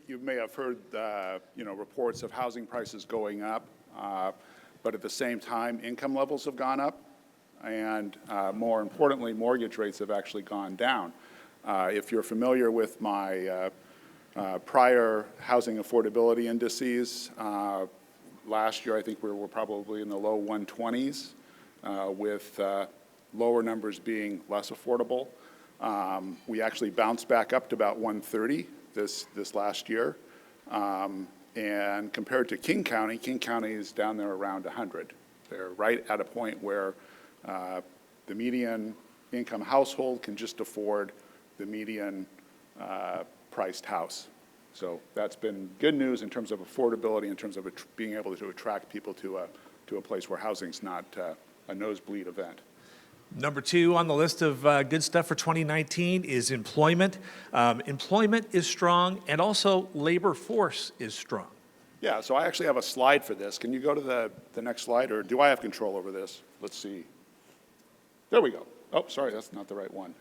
you may have heard, reports of housing prices going up, but at the same time, income levels have gone up, and more importantly, mortgage rates have actually gone down. If you're familiar with my prior housing affordability indices, last year I think we were probably in the low 120s, with lower numbers being less affordable. We actually bounced back up to about 130 this last year. And compared to King County is down there around 100. They're right at a point where the median income household can just afford the median priced house. So that's been good news in terms of affordability, in terms of being able to attract people to a place where housing's not a nosebleed event. Number 2 on the list of good stuff for 2019 is employment. Employment is strong, and also labor force is strong. Yeah, so I actually have a slide for this. Can you go to the next slide, or do I have control over this? Let's see. There we go. Oh, sorry, that's not the right one.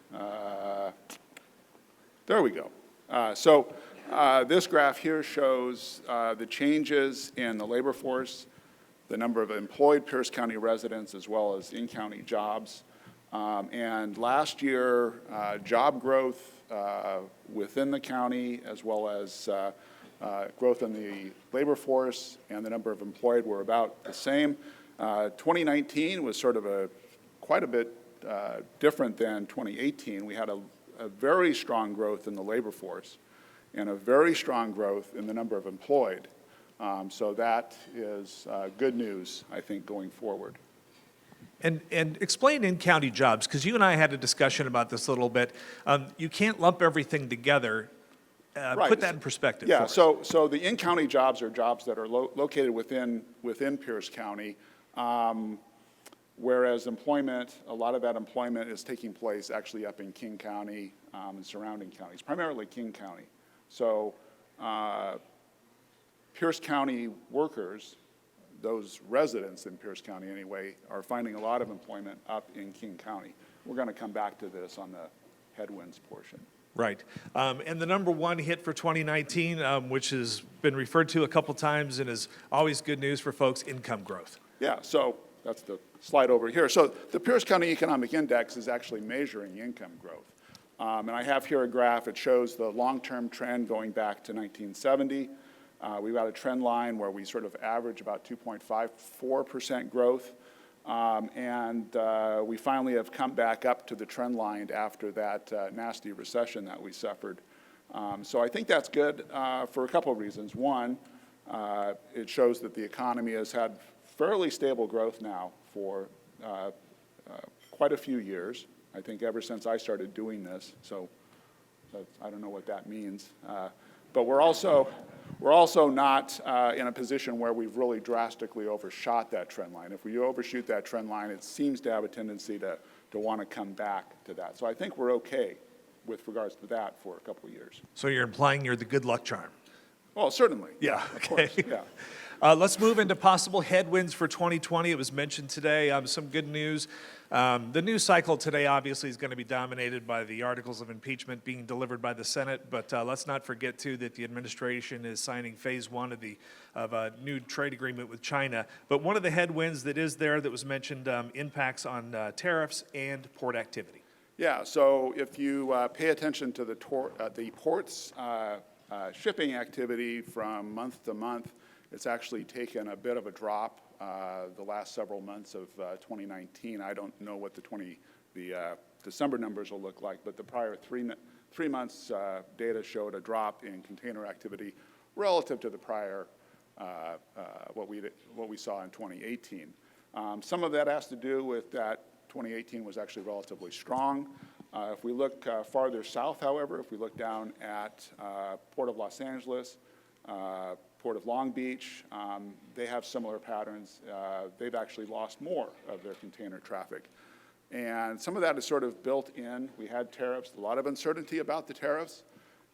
There we go. So this graph here shows the changes in the labor force, the number of employed Pierce County residents, as well as in-county jobs. And last year, job growth within the county, as well as growth in the labor force and the number of employed were about the same. 2019 was sort of quite a bit different than 2018. We had a very strong growth in the labor force and a very strong growth in the number of employed. So that is good news, I think, going forward. And explain in-county jobs, because you and I had a discussion about this a little bit. You can't lump everything together. Right. Put that in perspective. Yeah, so the in-county jobs are jobs that are located within Pierce County, whereas employment, a lot of that employment is taking place actually up in King County and surrounding counties, primarily King County. So Pierce County workers, those residents in Pierce County anyway, are finding a lot of employment up in King County. We're going to come back to this on the headwinds portion. Right. And the number 1 hit for 2019, which has been referred to a couple times and is always good news for folks, income growth. Yeah, so that's the slide over here. So the Pierce County Economic Index is actually measuring income growth. And I have here a graph. It shows the long-term trend going back to 1970. We've got a trend line where we sort of average about 2.54% growth. And we finally have come back up to the trend line after that nasty recession that we suffered. So I think that's good for a couple of reasons. One, it shows that the economy has had fairly stable growth now for quite a few years. I think ever since I started doing this, so I don't know what that means. But we're also not in a position where we've really drastically overshot that trend line. If we overshoot that trend line, it seems to have a tendency to want to come back to that. So I think we're okay with regards to that for a couple of years. So you're implying you're the good luck charm? Well, certainly. Yeah, okay. Okay. Yeah. Let's move into possible headwinds for 2020. It was mentioned today, some good news. The news cycle today obviously is going to be dominated by the articles of impeachment being delivered by the Senate, but let's not forget too that the administration is signing phase 1 of a new trade agreement with China. But one of the headwinds that is there that was mentioned, impacts on tariffs and port activity. Yeah, so if you pay attention to the ports shipping activity from month to month, it's actually taken a bit of a drop the last several months of 2019. I don't know what the the December numbers will look like, but the prior 3 months data showed a drop in container activity relative to the prior what we saw in 2018. Some of that has to do with that 2018 was actually relatively strong. If we look farther south, however, if we look down at Port of Los Angeles, Port of Long Beach, they have similar patterns. They've actually lost more of their container traffic. And some of that is sort of built in. We had tariffs, a lot of uncertainty about the tariffs.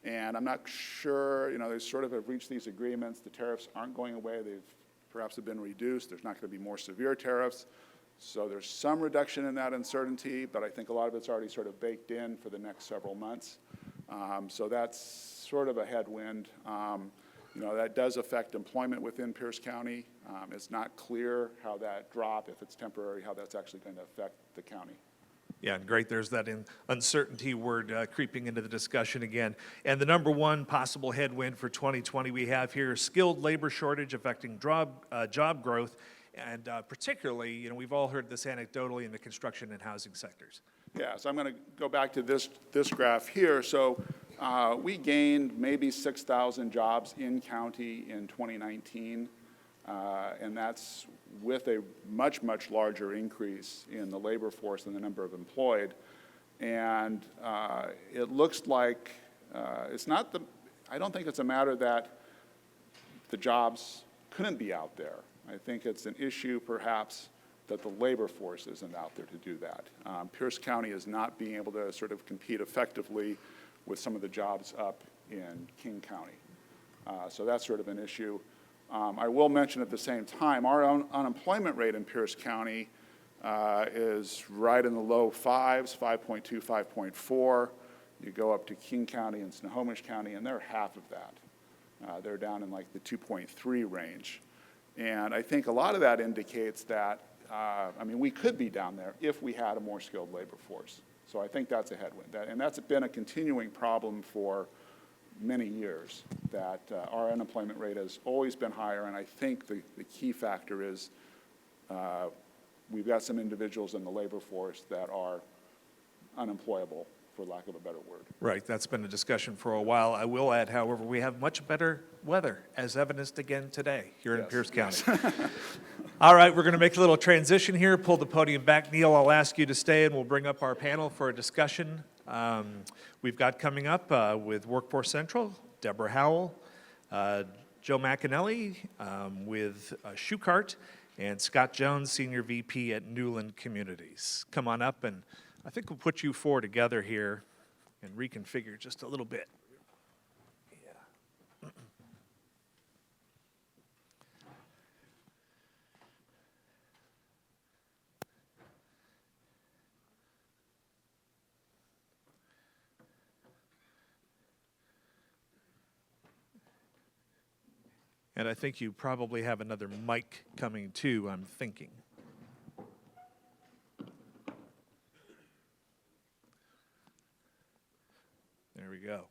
And I'm not sure, they sort of have reached these agreements. The tariffs aren't going away. They've perhaps have been reduced. There's not going to be more severe tariffs. So there's some reduction in that uncertainty, but I think a lot of it's already sort of baked in for the next several months. So that's sort of a headwind. That does affect employment within Pierce County. It's not clear how that drop, if it's temporary, how that's actually going to affect the county. Yeah, and great, there's that uncertainty word creeping into the discussion again. And the number one possible headwind for 2020 we have here is skilled labor shortage affecting job growth, and particularly, we've all heard this anecdotally in the construction and housing sectors. Yeah, so I'm going to go back to this graph here. So we gained maybe 6,000 jobs in county in 2019, and that's with a much, much larger increase in the labor force and the number of employed. And it looks like it's not I don't think it's a matter that the jobs couldn't be out there. I think it's an issue perhaps that the labor force isn't out there to do that. Pierce County is not being able to sort of compete effectively with some of the jobs up in King County. So that's sort of an issue. I will mention at the same time, our own unemployment rate in Pierce County is right in the low fives, 5.2, 5.4. You go up to King County and Snohomish County, and they're half of that. They're down in like the 2.3 range. And I think a lot of that indicates that, we could be down there if we had a more skilled labor force. So I think that's a headwind. And that's been a continuing problem for many years, that our unemployment rate has always been higher. And I think the key factor is we've got some individuals in the labor force that are unemployable, for lack of a better word. Right, that's been a discussion for a while. I will add, however, we have much better weather, as evidenced again today here in Pierce County. All right, we're going to make a little transition here, pull the podium back. Neil, I'll ask you to stay, and we'll bring up our panel for a discussion. We've got coming up with Workforce Central, Deborah Howell, Joe McAnally with Shoecart, and Scott Jones, Senior VP at Newland Communities. Come on up, and I think we'll put you four together here and reconfigure just a little bit. Yeah. And I think you probably have another mic coming too, I'm thinking. There we go.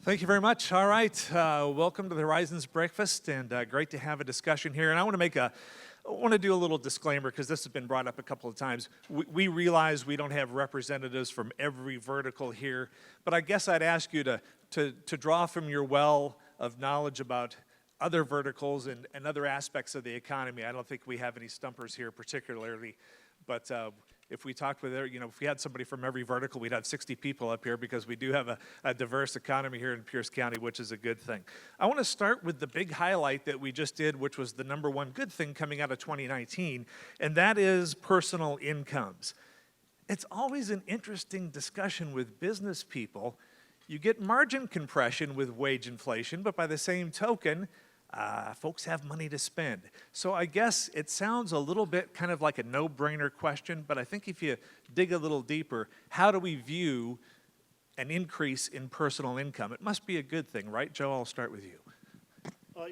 Thank you very much. All right, welcome to the Horizons Breakfast, and great to have a discussion here. And I want to do a little disclaimer, because this has been brought up a couple of times. We realize we don't have representatives from every vertical here, but I guess I'd ask you to draw from your well of knowledge about other verticals and other aspects of the economy. I don't think we have any stumpers here particularly, but if we talked with, if we had somebody from every vertical, we'd have 60 people up here, because we do have a diverse economy here in Pierce County, which is a good thing. I want to start with the big highlight that we just did, which was the number one good thing coming out of 2019, and that is personal incomes. It's always an interesting discussion with business people. You get margin compression with wage inflation, but by the same token, folks have money to spend. So I guess it sounds a little bit kind of like a no-brainer question, but I think if you dig a little deeper, how do we view an increase in personal income? It must be a good thing, right? Joe, I'll start with you.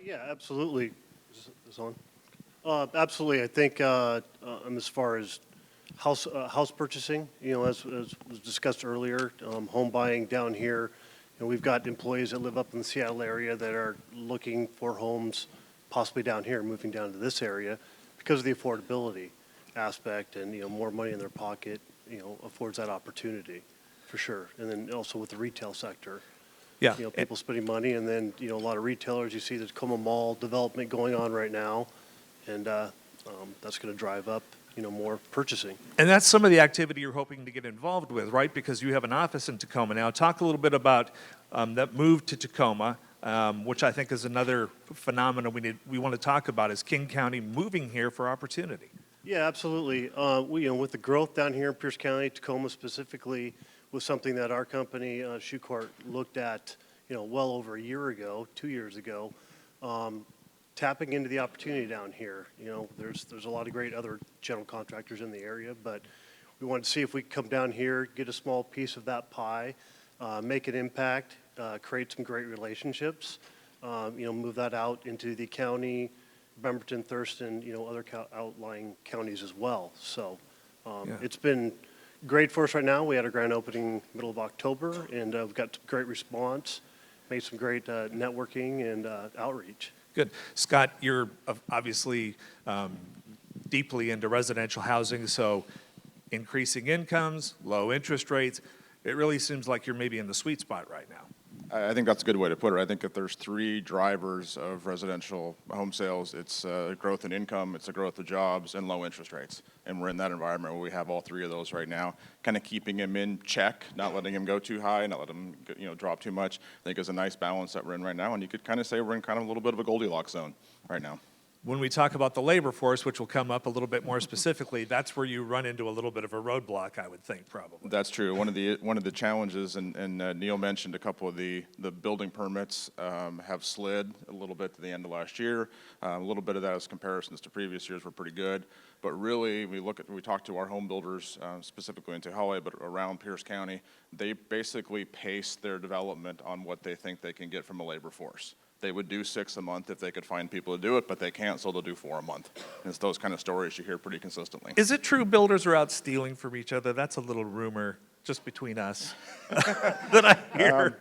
Yeah, absolutely. Is this on? Absolutely. I think as far as house purchasing, as was discussed earlier, home buying down here, we've got employees that live up in the Seattle area that are looking for homes possibly down here, moving down to this area because of the affordability aspect, and more money in their pocket affords that opportunity for sure. And then also with the retail sector, people spending money, and then a lot of retailers. You see the Tacoma Mall development going on right now, and that's going to drive up more purchasing. And that's some of the activity you're hoping to get involved with, right? Because you have an office in Tacoma now. Talk a little bit about that move to Tacoma, which I think is another phenomenon we want to talk about, is King County moving here for opportunity. Yeah, absolutely. With the growth down here in Pierce County, Tacoma specifically, was something that our company, Shoecourt, looked at, well over a year ago, 2 years ago, tapping into the opportunity down here. There's a lot of great other general contractors in the area, but we wanted to see if we could come down here, get a small piece of that pie, make an impact, create some great relationships, move that out into the county, Bremerton, Thurston, other outlying counties as well. So it's been great for us right now. We had our grand opening middle of October, and we've got great response, made some great networking and outreach. Good. Scott, you're obviously deeply into residential housing, so increasing incomes, low interest rates, it really seems like you're maybe in the sweet spot right now. I think that's a good way to put it. I think if there's three drivers of residential home sales, it's growth in income, it's a growth of jobs, and low interest rates. And we're in that environment where we have all three of those right now, kind of keeping them in check, not letting them go too high, not letting them drop too much. I think is a nice balance that we're in right now, and you could kind of say we're in kind of a little bit of a Goldilocks zone right now. When we talk about the labor force, which will come up a little bit more specifically, that's where you run into a little bit of a roadblock, I would think, probably. That's true. One of the challenges, and Neil mentioned a couple of the building permits have slid a little bit to the end of last year. A little bit of that as comparisons to previous years were pretty good. But really, we talked to our home builders, specifically in Tahoe, but around Pierce County, they basically pace their development on what they think they can get from a labor force. They would do 6 a month if they could find people to do it, but they can't, so they'll do 4 a month. And it's those kind of stories you hear pretty consistently. Is it true builders are out stealing from each other? That's a little rumor just between us that I hear.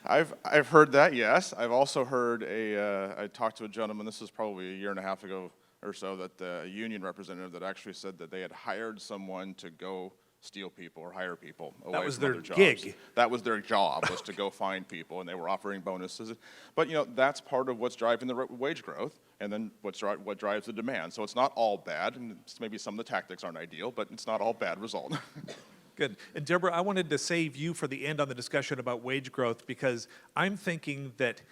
I've heard that, yes. I've also heard I talked to a gentleman, this is probably a year and a half ago or so, that a union representative that actually said that they had hired someone to go steal people or hire people away from other jobs. That was their gig. That was their job, was to go find people, and they were offering bonuses. But that's part of what's driving the wage growth, and then what drives the demand. So it's not all bad, and maybe some of the tactics aren't ideal, but it's not all bad result. Good. And Deborah, I wanted to save you for the end on the discussion about wage growth, because I'm thinking that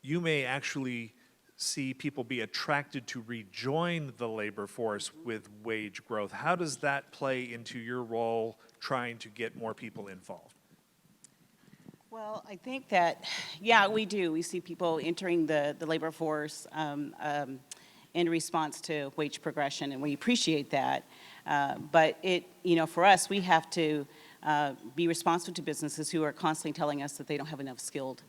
you may actually see people be attracted to rejoin the labor force with wage growth. How does that play into your role trying to get more people involved? Well, I think that, yeah, we do. We see people entering the labor force in response to wage progression, and we appreciate that. But for us, we have to be responsive to businesses who are constantly telling us that they don't have enough skilled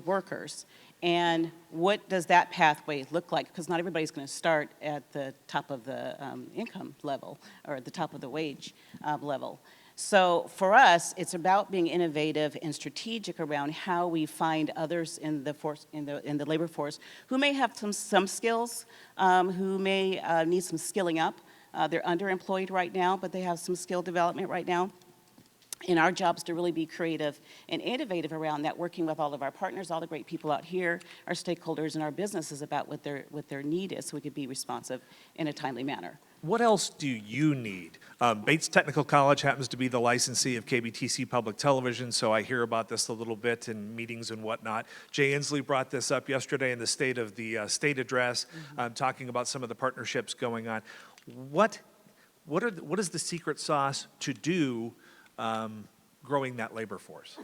workers. And what does that pathway look like? Because not everybody's going to start at the top of the income level or at the top of the wage level. So for us, it's about being innovative and strategic around how we find others in the labor force who may have some skills, who may need some skilling up. They're underemployed right now, but they have some skill development right now. And our job is to really be creative and innovative around that, working with all of our partners, all the great people out here, our stakeholders, and our businesses about what their need is, so we could be responsive in a timely manner. What else do you need? Bates Technical College happens to be the licensee of KBTC Public Television, so I hear about this a little bit in meetings and whatnot. Jay Inslee brought this up yesterday in the State of the State Address, talking about some of the partnerships going on. What is the secret sauce to do growing that labor force?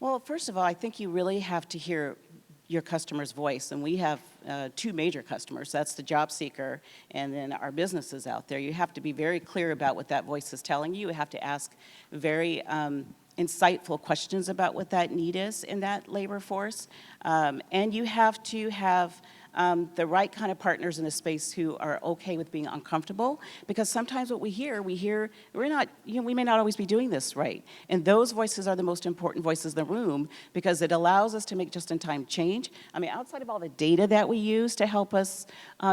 Well, first of all, I think you really have to hear your customer's voice, and we have 2 major customers. That's the job seeker and then our businesses out there. You have to be very clear about what that voice is telling you. You have to ask very insightful questions about what that need is in that labor force, and you have to have the right kind of partners in a space who are okay with being uncomfortable, because sometimes what we hear, we're not, we may not always be doing this right. And those voices are the most important voices in the room, because it allows us to make just-in-time change. I mean, outside of all the data that we use to help us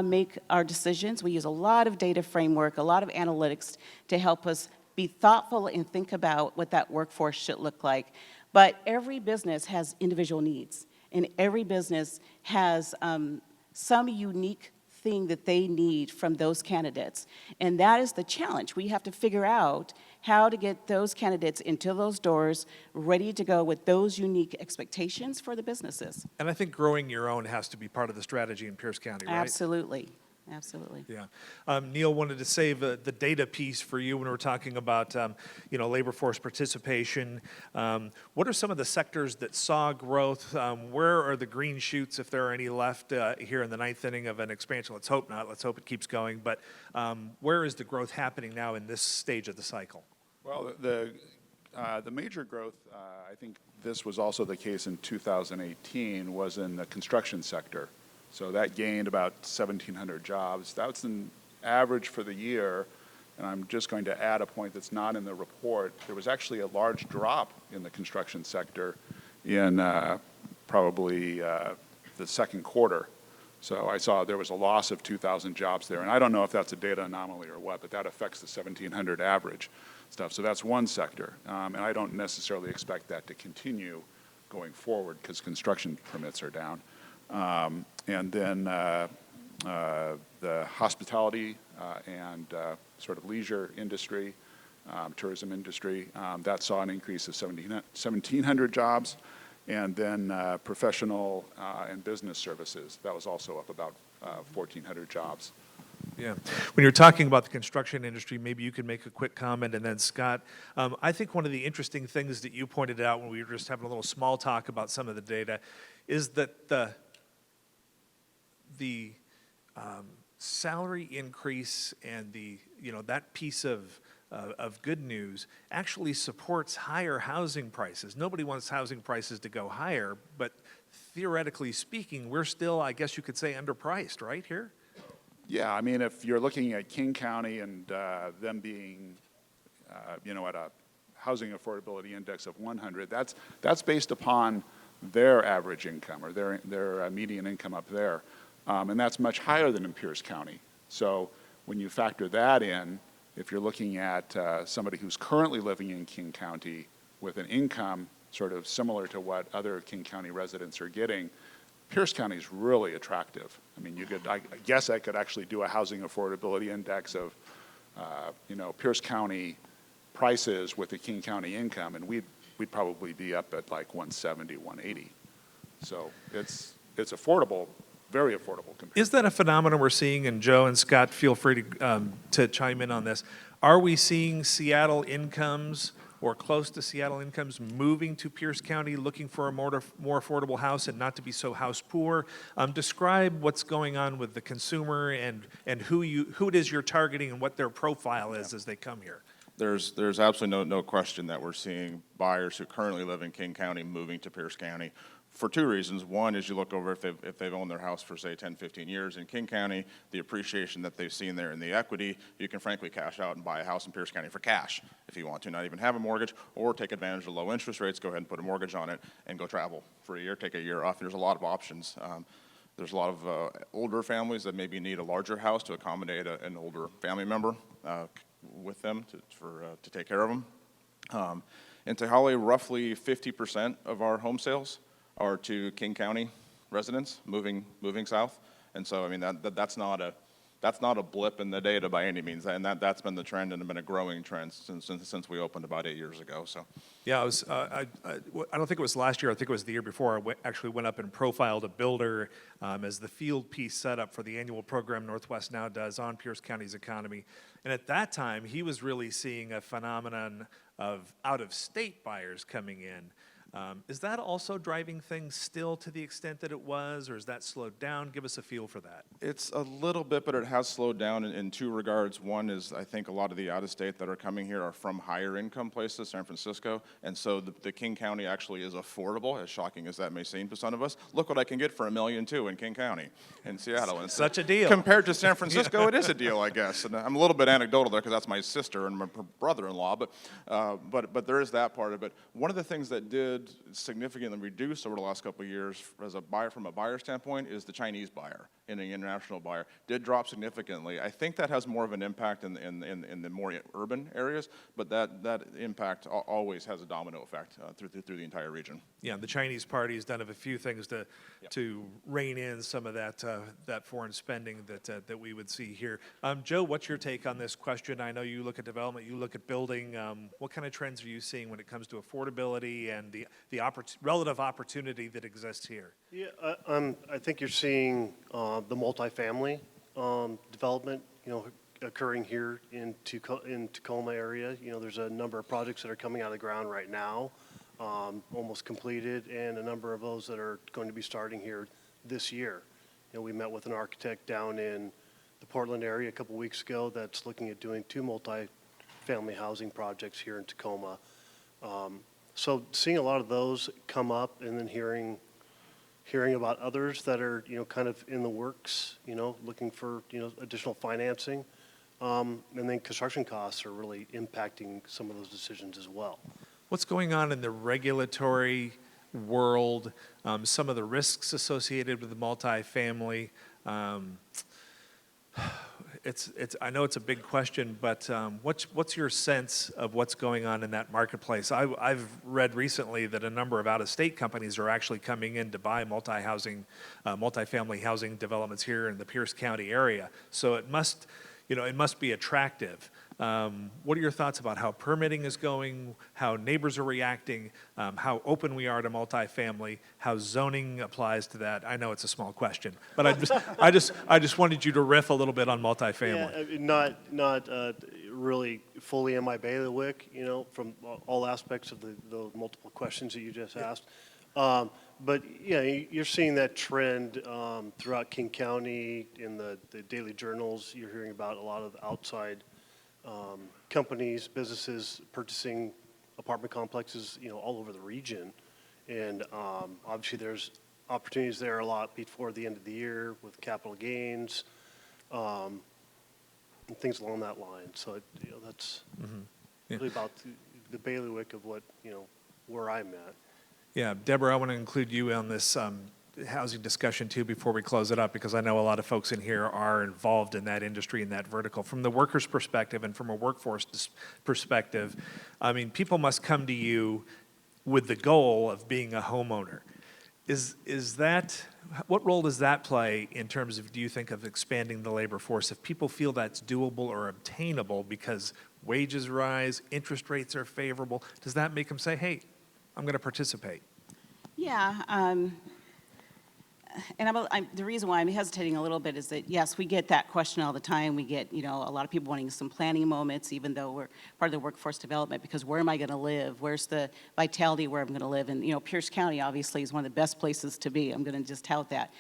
make our decisions, we use a lot of data framework, a lot of analytics to help us be thoughtful and think about what that workforce should look like. But every business has individual needs, and every business has some unique thing that they need from those candidates. And that is the challenge. We have to figure out how to get those candidates into those doors, ready to go with those unique expectations for the businesses. And I think growing your own has to be part of the strategy in Pierce County, right? Absolutely. Absolutely. Yeah. Neil, wanted to save the data piece for you when we're talking about, labor force participation. What are some of the sectors that saw growth? Where are the green shoots, if there are any left here in the ninth inning of an expansion? Let's hope not. Let's hope it keeps going. But where is the growth happening now in this stage of the cycle? Well, the major growth, I think this was also the case in 2018, was in the construction sector. So that gained about 1,700 jobs. That's an average for the year. And I'm just going to add a point that's not in the report. There was actually a large drop in the construction sector in probably the second quarter. So I saw there was a loss of 2,000 jobs there. And I don't know if that's a data anomaly or what, but that affects the 1,700 average stuff. So that's one sector. And I don't necessarily expect that to continue going forward because construction permits are down. And then the hospitality and sort of leisure industry, tourism industry, that saw an increase of 1,700 jobs. And then professional and business services, that was also up about 1,400 jobs. Yeah. When you're talking about the construction industry, maybe you could make a quick comment, and then Scott, I think one of the interesting things that you pointed out when we were just having a little small talk about some of the data is that the salary increase and that piece of good news actually supports higher housing prices. Nobody wants housing prices to go higher, but theoretically speaking, we're still, I guess you could say, underpriced, right here? Yeah, I mean, if you're looking at King County and them being, at a housing affordability index of 100, that's based upon their average income or their median income up there. And that's much higher than in Pierce County. So when you factor that in, if you're looking at somebody who's currently living in King County with an income sort of similar to what other King County residents are getting, Pierce County is really attractive. I mean, I guess I could actually do a housing affordability index of, Pierce County prices with the King County income, and we'd probably be up at like 170, 180. So it's affordable. Very affordable. Is that a phenomenon we're seeing? And Joe and Scott, feel free to chime in on this. Are we seeing Seattle incomes or close to Seattle incomes moving to Pierce County, looking for a more affordable house and not to be so house poor? Describe what's going on with the consumer and who it is you're targeting and what their profile is as they come here. There's absolutely no question that we're seeing buyers who currently live in King County moving to Pierce County for two reasons. One is you look over if they've owned their house for, say, 10, 15 years in King County, the appreciation that they've seen there in the equity, you can frankly cash out and buy a house in Pierce County for cash if you want to, not even have a mortgage, or take advantage of low interest rates, go ahead and put a mortgage on it and go travel for a year, take a year off. There's a lot of options. There's a lot of older families that maybe need a larger house to accommodate an older family member with them to take care of them. In Tehali, roughly 50% of our home sales are to King County residents moving south, and so I mean that's not a blip in the data by any means, and that's been the trend and been a growing trend since we opened about 8 years ago. So yeah, I don't think it was last year. I think it was the year before. I actually went up and profiled a builder as the field piece setup for the annual program Northwest Now does on Pierce County's economy, and at that time he was really seeing a phenomenon of out-of-state buyers coming in. Is that also driving things still to the extent that it was, or is that slowed down? Give us a feel for that. It's a little bit, but it has slowed down in two regards. One is I think a lot of the out-of-state that are coming here are from higher income places, San Francisco, and so the King County actually is affordable, as shocking as that may seem to some of us. Look what I can get for $1.2 million in King County, in Seattle. And Such a deal. Compared to San Francisco, it is a deal, I guess. And I'm a little bit anecdotal there because that's my sister and my brother-in-law, but there is that part of it. One of the things that did significantly reduce over the last couple of years as a buyer, from a buyer standpoint, is the Chinese buyer and the international buyer did drop significantly. I think that has more of an impact in the more urban areas, but that impact always has a domino effect through the entire region. Yeah, the Chinese party has done a few things to rein in some of that foreign spending that we would see here. Joe, what's your take on this question? I know you look at development, you look at building. What kind of trends are you seeing when it comes to affordability and the relative opportunity that exists here? Yeah, I think you're seeing the multifamily development, occurring here in Tacoma area. There's a number of projects that are coming out of the ground right now, almost completed, and a number of those that are going to be starting here this year. We met with an architect down in the Portland area a couple weeks ago that's looking at doing 2 multifamily housing projects here in Tacoma. So seeing a lot of those come up, and then hearing about others that are, kind of in the works, looking for, additional financing. And then construction costs are really impacting some of those decisions as well. What's going on in the regulatory world, some of the risks associated with the multifamily? I know it's a big question, but what's your sense of what's going on in that marketplace? I've read recently that a number of out-of-state companies are actually coming in to buy multifamily housing developments here in the Pierce County area. So it must be attractive. What are your thoughts about how permitting is going, how neighbors are reacting, how open we are to multifamily, how zoning applies to that? I know it's a small question, but I just wanted you to riff a little bit on multifamily. Yeah, not really fully in my bailiwick, from all aspects of the multiple questions that you just asked. But yeah, you're seeing that trend throughout King County in the daily journals. You're hearing about a lot of outside companies, businesses purchasing apartment complexes, all over the region. And obviously there's opportunities there a lot before the end of the year with capital gains and things along that line. So, that's really about the bailiwick of what, where I'm at. Yeah, Deborah, I want to include you on this housing discussion too before we close it up, because I know a lot of folks in here are involved in that industry and that vertical. From the workers' perspective and from a workforce perspective, I mean, people must come to you with the goal of being a homeowner. What role does that play in terms of, do you think, of expanding the labor force? If people feel that's doable or obtainable because wages rise, interest rates are favorable, does that make them say, hey, I'm going to participate? Yeah, and the reason why I'm hesitating a little bit is that, yes, we get that question all the time. We get, a lot of people wanting some planning moments, even though we're part of the workforce development, because where am I going to live? Where's the vitality where I'm going to live? And, Pierce County, obviously, is one of the best places to be. I'm going to just tout that.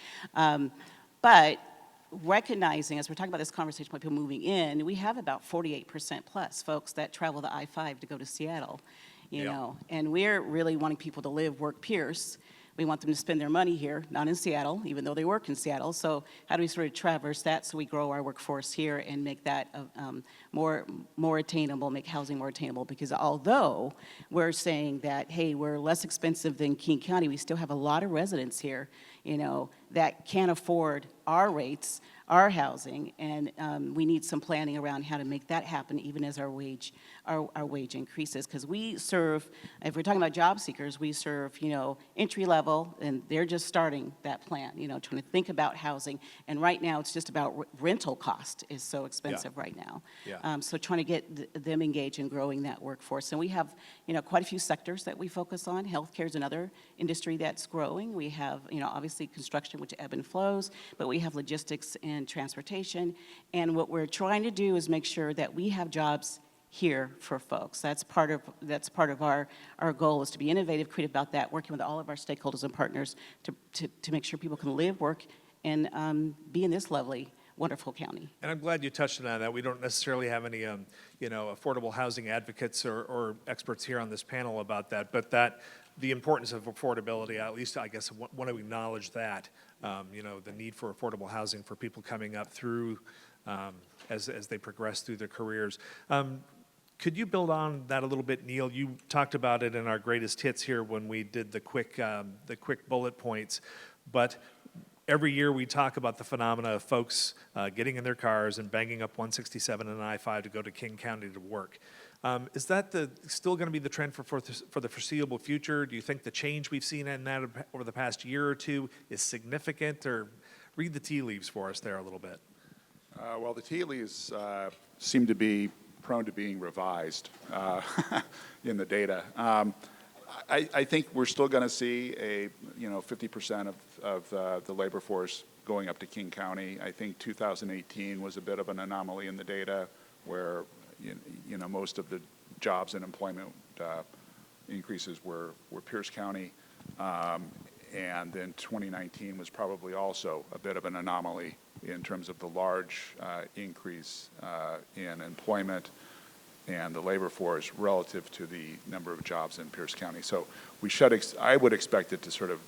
But recognizing, as we're talking about this conversation about people moving in, we have about 48% plus folks that travel the I-5 to go to Seattle, you know. And we're really wanting people to live, work Pierce. We want them to spend their money here, not in Seattle, even though they work in Seattle. So how do we sort of traverse that so we grow our workforce here and make that more attainable, make housing more attainable? Because although we're saying that, hey, we're less expensive than King County, we still have a lot of residents here, that can't afford our rates, our housing, and we need some planning around how to make that happen, even as our wage increases. Because we serve, if we're talking about job seekers, we serve, entry level, and they're just starting that plan, trying to think about housing. And right now, it's just about rental cost is so expensive right now. So trying to get them engaged in growing that workforce. And we have, quite a few sectors that we focus on. Healthcare is another industry that's growing. We have, obviously construction, which ebb and flows, but we have logistics and transportation. And what we're trying to do is make sure that we have jobs here for folks. That's part of our goal, is to be innovative, creative about that, working with all of our stakeholders and partners to make sure people can live, work, and be in this lovely, wonderful county. And I'm glad you touched on that. We don't necessarily have any, affordable housing advocates or experts here on this panel about that, but that the importance of affordability, at least I guess I want to acknowledge that, the need for affordable housing for people coming up through as they progress through their careers. Could you build on that a little bit, Neil? You talked about it in our greatest hits here when we did the quick bullet points, but every year we talk about the phenomena of folks getting in their cars and banging up 167 and I-5 to go to King County to work. Is that still going to be the trend for the foreseeable future? Do you think the change we've seen in that over the past year or two is significant, or read the tea leaves for us there a little bit? Well, the tea leaves seem to be prone to being revised in the data. I think we're still going to see 50% of the labor force going up to King County. I think 2018 was a bit of an anomaly in the data where most of the jobs and employment increases were Pierce County, and then 2019 was probably also a bit of an anomaly in terms of the large increase in employment and the labor force relative to the number of jobs in Pierce County. So I would expect it to sort of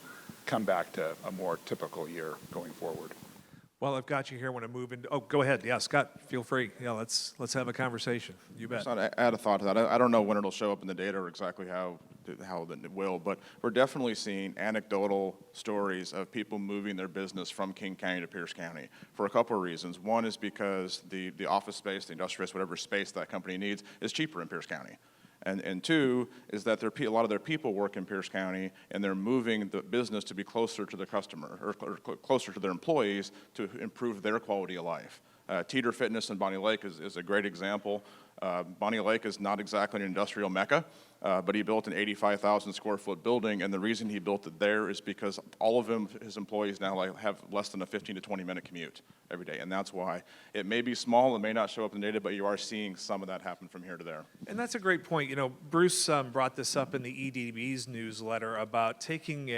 come back to a more typical year going forward. Well, I've got you here when I move into. Oh, go ahead. Yeah, Scott, feel free. Yeah, let's have a conversation. You bet. Add a thought to that. I don't know when it'll show up in the data or exactly how it will, but we're definitely seeing anecdotal stories of people moving their business from King County to Pierce County for a couple of reasons. One is because the office space, the industrial space, whatever space that company needs, is cheaper in Pierce County. And two is that a lot of their people work in Pierce County, and they're moving the business to be closer to the customer or closer to their employees to improve their quality of life. Teeter Fitness in Bonnie Lake is a great example. Bonnie Lake is not exactly an industrial mecca, but he built an 85,000 square foot building, and the reason he built it there is because all of his employees now have less than a 15 to 20 minute commute every day, and that's why. It may be small, it may not show up in the data, but you are seeing some of that happen from here to there. And that's a great point. Bruce brought this up in the EDB's newsletter about taking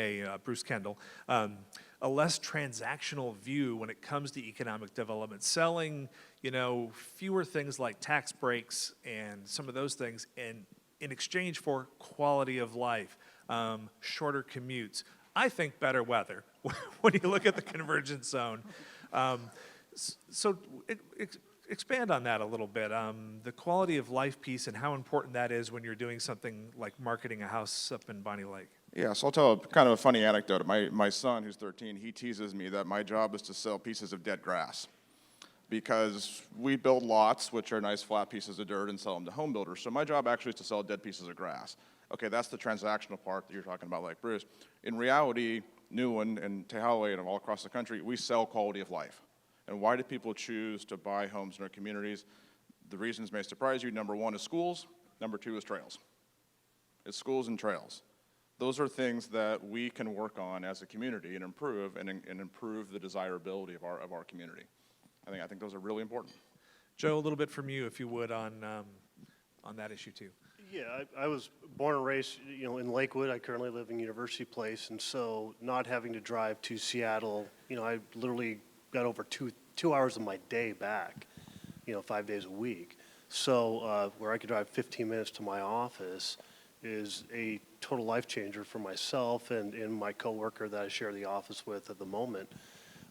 Bruce Kendall, a less transactional view when it comes to economic development, selling, fewer things like tax breaks and some of those things, and in exchange for quality of life, shorter commutes. I think better weather when you look at the convergence zone. Expand on that a little bit, the quality of life piece and how important that is when you're doing something like marketing a house up in Bonnie Lake. Yeah, so I'll tell kind of a funny anecdote. My son, who's 13, he teases me that my job is to sell pieces of dead grass because we build lots, which are nice flat pieces of dirt, and sell them to home builders. So my job actually is to sell dead pieces of grass. Okay, that's the transactional part that you're talking about, like Bruce. In reality, Newland and Tehawai and all across the country, we sell quality of life. And why do people choose to buy homes in our communities? The reasons may surprise you. Number one is schools. Number two is trails. It's schools and trails. Those are things that we can work on as a community and improve the desirability of our community. I think those are really important. Joe, a little bit from you, if you would, on that issue too. Yeah, I was born and raised, in Lakewood. I currently live in University Place, and so not having to drive to Seattle, I literally got over two hours of my day back, 5 days a week. So where I could drive 15 minutes to my office is a total life changer for myself and my coworker that I share the office with at the moment.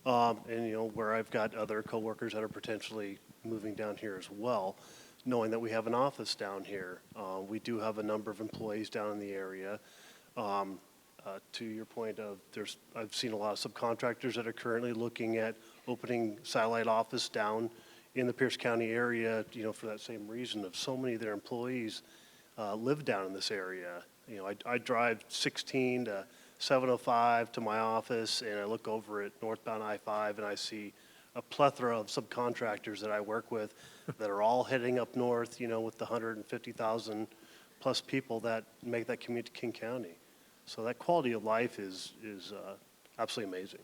And where I've got other coworkers that are potentially moving down here as well, knowing that we have an office down here. We do have a number of employees down in the area. To your point of I've seen a lot of subcontractors that are currently looking at opening satellite office down in the Pierce County area, for that same reason of so many of their employees live down in this area. I drive 16 to 705 to my office, and I look over at northbound I-5, and I see a plethora of subcontractors that I work with that are all heading up north, with the 150,000 plus people that make that commute to King County. So that quality of life is absolutely amazing.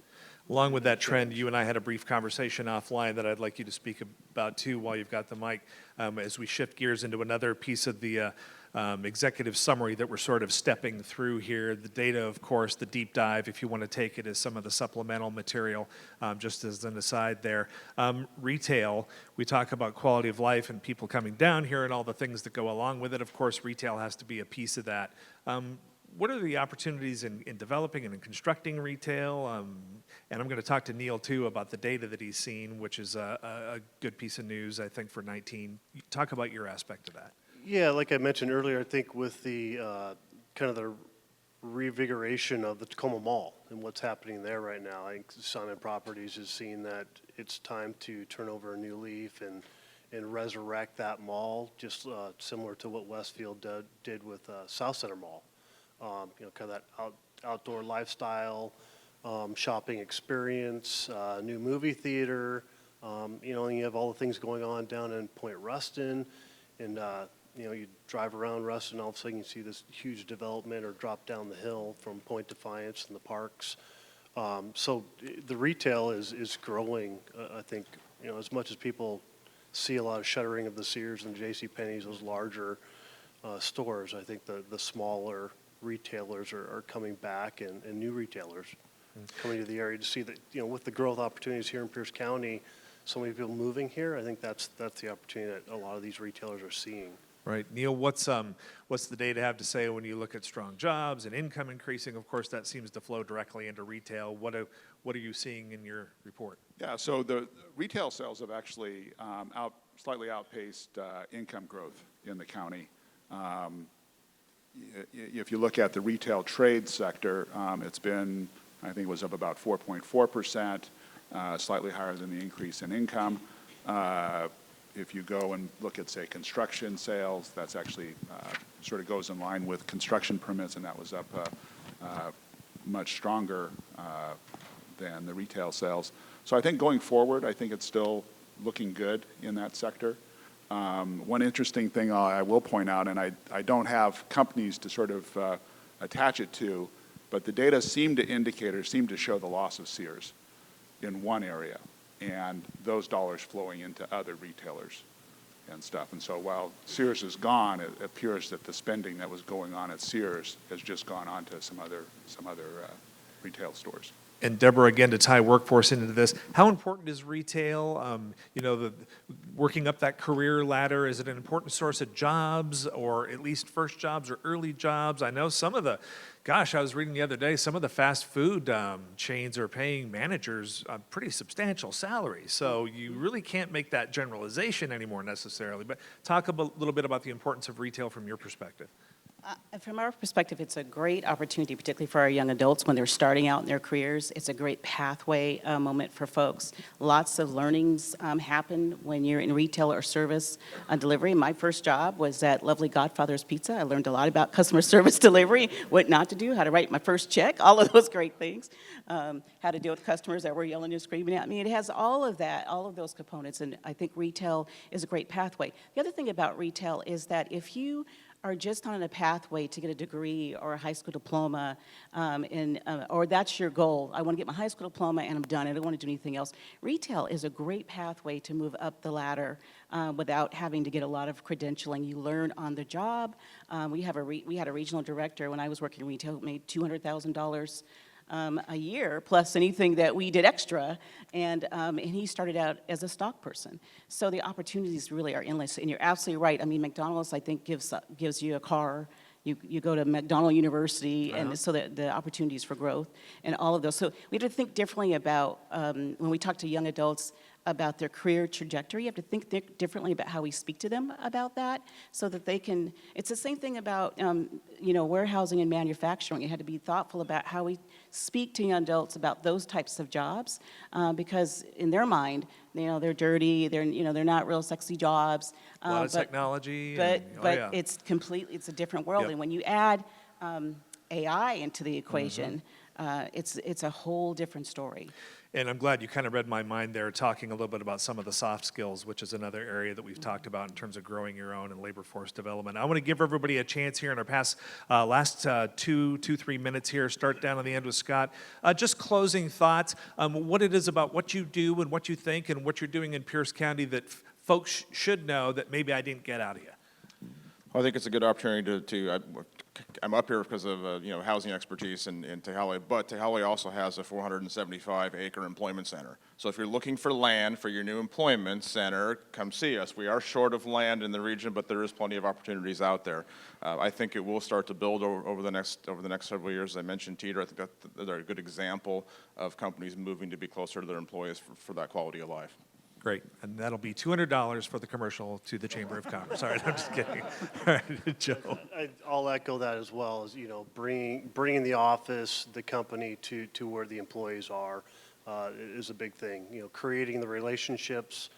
Along with that trend, you and I had a brief conversation offline that I'd like you to speak about too while you've got the mic, as we shift gears into another piece of the executive summary that we're sort of stepping through here. The data, of course, the deep dive, if you want to take it as some of the supplemental material, just as an aside there. Retail, we talk about quality of life and people coming down here and all the things that go along with it. Of course, retail has to be a piece of that. What are the opportunities in developing and in constructing retail? And I'm going to talk to Neil, too, about the data that he's seen, which is a good piece of news, I think, for 19. Talk about your aspect of that. Yeah, like I mentioned earlier, I think with the kind of the revigoration of the Tacoma Mall and what's happening there right now, I think Simon Properties has seen that it's time to turn over a new leaf and resurrect that mall, just similar to what Westfield did with South Center Mall. You know, kind of that outdoor lifestyle, shopping experience, new movie theater. You know, and you have all the things going on down in Point Ruston, and you know, you drive around Ruston, all of a sudden you see this huge development, or drop down the hill from Point Defiance and the parks. So the retail is growing. I think, you know, as much as people see a lot of shuttering of the Sears and JCPenney's, those larger stores, I think the smaller retailers are coming back, and new retailers coming to the area to see that, you know, with the growth opportunities here in Pierce County, so many people moving here, I think that's the opportunity that a lot of these retailers are seeing. Right. Neil, what's the data have to say when you look at strong jobs and income increasing? Of course, that seems to flow directly into retail. What are you seeing in your report? Yeah, so the retail sales have actually slightly outpaced income growth in the county. If you look at the retail trade sector, it's been, I think it was up about 4.4%, slightly higher than the increase in income. If you go and look at, say, construction sales, that's actually sort of goes in line with construction permits, and that was up much stronger than the retail sales. So I think going forward, I think it's still looking good in that sector. One interesting thing I will point out, and I don't have companies to sort of attach it to, but the data seem to show the loss of Sears in one area, and those dollars flowing into other retailers and stuff. And so while Sears is gone, it appears that the spending that was going on at Sears has just gone on to some other retail stores. And Deborah, again, to tie workforce into this, how important is retail? You know, working up that career ladder, is it an important source of jobs, or at least first jobs or early jobs? I know some of the, gosh, I was reading the other day, some of the fast food chains are paying managers pretty substantial salaries. So you really can't make that generalization anymore necessarily. But talk a little bit about the importance of retail from your perspective. From our perspective, it's a great opportunity, particularly for our young adults when they're starting out in their careers. It's a great pathway moment for folks. Lots of learnings happen when you're in retail or service delivery. My first job was at lovely Godfather's Pizza. I learned a lot about customer service delivery, what not to do, how to write my first check, all of those great things, how to deal with customers that were yelling and screaming at me. It has all of that, all of those components, and I think retail is a great pathway. The other thing about retail is that if you are just on a pathway to get a degree or a high school diploma, or that's your goal. I want to get my high school diploma and I'm done. I don't want to do anything else. Retail is a great pathway to move up the ladder without having to get a lot of credentialing. You learn on the job. We had a regional director when I was working in retail who made $200,000 a year, plus anything that we did extra, and he started out as a stock person. So the opportunities really are endless, and you're absolutely right. I mean, McDonald's, I think, gives you a car. You go to McDonald University, and so the opportunities for growth and all of those. So we have to think differently about, when we talk to young adults, about their career trajectory. You have to think differently about how we speak to them about that, so that they can, it's the same thing about, you know, warehousing and manufacturing. You had to be thoughtful about how we speak to young adults about those types of jobs, because in their mind, you know, they're dirty, they're not real sexy jobs. A lot of technology. But it's a different world. Yep. And when you add AI into the equation, it's a whole different story. And I'm glad you kind of read my mind there, talking a little bit about some of the soft skills, which is another area that we've talked about in terms of growing your own and labor force development. I want to give everybody a chance here in our last 3 minutes here. Start down on the end with Scott. Just closing thoughts, what it is about what you do and what you think and what you're doing in Pierce County that folks should know that maybe I didn't get out of you. I think it's a good opportunity I'm up here because of housing expertise in Tehali, but Tehali also has a 475-acre employment center. So if you're looking for land for your new employment center, come see us. We are short of land in the region, but there is plenty of opportunities out there. I think it will start to build over the next several years. As I mentioned Teeter, I think they're a good example of companies moving to be closer to their employees for that quality of life. Great, and that'll be $200 for the commercial to the Chamber of Commerce. All right, I'm just kidding. All right, Joe. I'll echo that as well, as bringing the office, the company to where the employees are is a big thing. Creating the relationships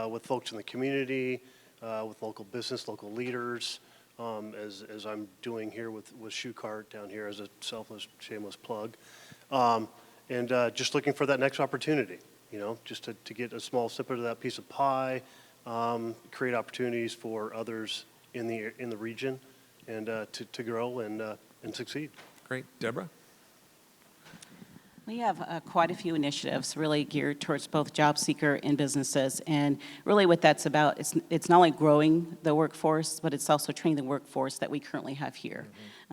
with folks in the community, with local business, local leaders, as I'm doing here with Shoe Cart down here as a selfless, shameless plug, and just looking for that next opportunity. Just to get a small snippet of that piece of pie, create opportunities for others in the region, and to grow and succeed. Great, Deborah. We have quite a few initiatives really geared towards both job seeker and businesses, and really what that's about, it's not only growing the workforce, but it's also training the workforce that we currently have here.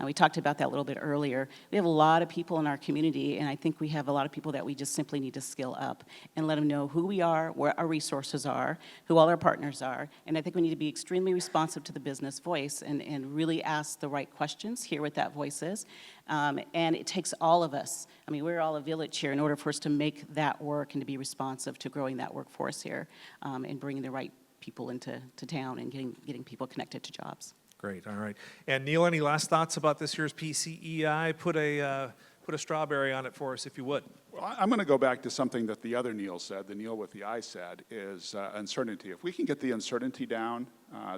We talked about that a little bit earlier. We have a lot of people in our community, and I think we have a lot of people that we just simply need to skill up and let them know who we are, where our resources are, who all our partners are, and I think we need to be extremely responsive to the business voice and really ask the right questions, hear what that voice is, and it takes all of us. I mean, we're all a village here in order for us to make that work and to be responsive to growing that workforce here and bringing the right people into town and getting people connected to jobs. Great, all right. And Neil, any last thoughts about this year's PCEI? Put a strawberry on it for us, if you would. Well, I'm going to go back to something that the other Neil said, the Neil with the I said, is uncertainty. If we can get the uncertainty down,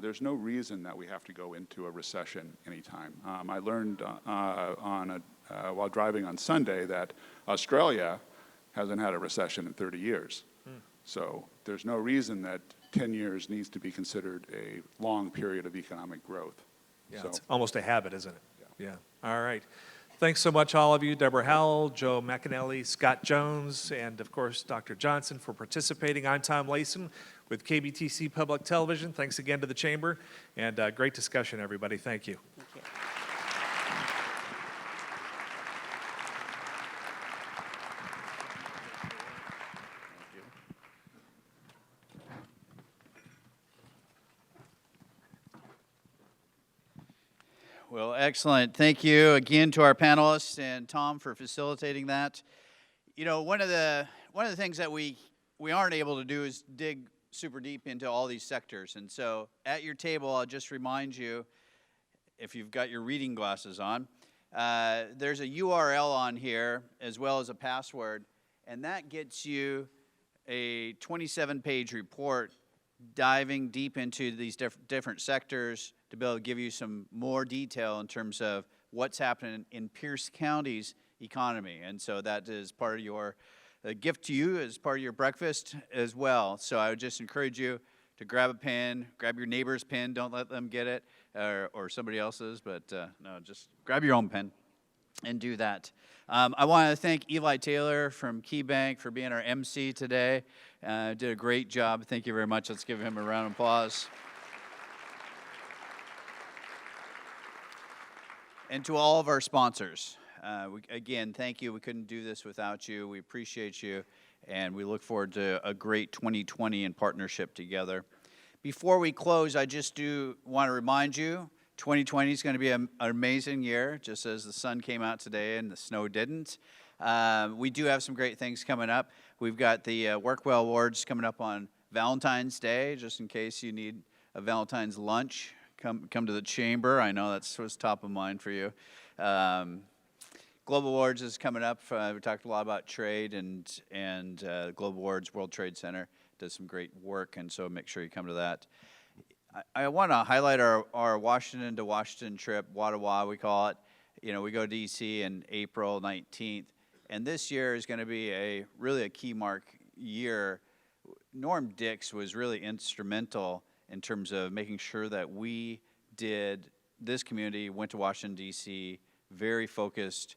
there's no reason that we have to go into a recession anytime. I learned while driving on Sunday that Australia hasn't had a recession in 30 years. So there's no reason that 10 years needs to be considered a long period of economic growth. Yeah, it's almost a habit, isn't it? Yeah. All right. Thanks so much, all of you. Deborah Howell, Joe McAnally, Scott Jones, and of course, Dr. Johnson for participating. I'm Tom Layson with KBTC Public Television. Thanks again to the Chamber, and great discussion, everybody. Thank you. Thank you. Well, excellent. Thank you again to our panelists and Tom for facilitating that. One of the things that we aren't able to do is dig super deep into all these sectors. And so at your table, I'll just remind you, if you've got your reading glasses on, there's a URL on here as well as a password, and that gets you a 27-page report diving deep into these different sectors to be able to give you some more detail in terms of what's happening in Pierce County's economy. And so that is part of your gift to you as part of your breakfast as well. So I would just encourage you to grab a pen, grab your neighbor's pen, don't let them get it, or somebody else's, but no, just grab your own pen and do that. I want to thank Eli Taylor from KeyBank for being our MC today. Did a great job. Thank you very much. Let's give him a round of applause. And to all of our sponsors, again, thank you. We couldn't do this without you. We appreciate you, and we look forward to a great 2020 in partnership together. Before we close, I just do want to remind you, 2020 is going to be an amazing year, just as the sun came out today and the snow didn't. We do have some great things coming up. We've got the Workwell Awards coming up on Valentine's Day, just in case you need a Valentine's lunch. Come to the Chamber. I know that's what's top of mind for you. Global Awards is coming up. We talked a lot about trade, and Global Awards World Trade Center does some great work, and so make sure you come to that. I want to highlight our Washington to Washington trip, Wattawa we call it. You know, we go to DC in April 19th, and this year is going to be really a key mark year. Norm Dix was really instrumental in terms of making sure that this community went to Washington, D.C., very focused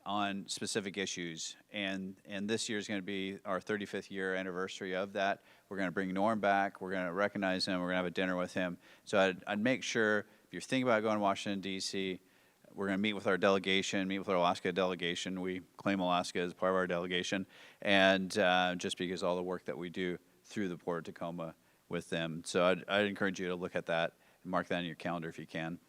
on specific issues. And this year is going to be our 35th year anniversary of that. We're going to bring Norm back. We're going to recognize him. We're going to have a dinner with him. So I'd make sure, if you're thinking about going to Washington, D.C., we're going to meet with our delegation, meet with our Alaska delegation. We claim Alaska as part of our delegation. And just because all the work that we do through the Port of Tacoma with them. So I'd encourage you to look at that and mark that on your calendar if you can.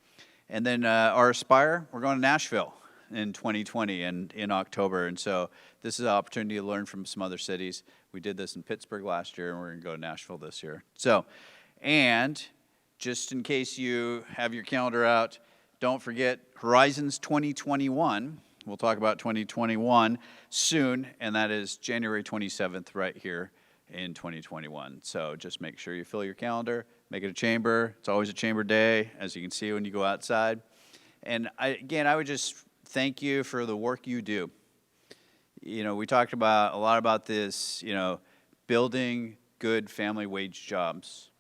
And then our Aspire, we're going to Nashville in 2020 and in October. And so this is an opportunity to learn from some other cities. We did this in Pittsburgh last year, and we're going to go to Nashville this year. So, and just in case you have your calendar out, don't forget Horizons 2021. We'll talk about 2021 soon, and that is January 27th right here in 2021. So just make sure you fill your calendar, make it a chamber. It's always a chamber day, as you can see when you go outside. And I would just thank you for the work you do. You know, we talked a lot about this, you know, building good family wage jobs.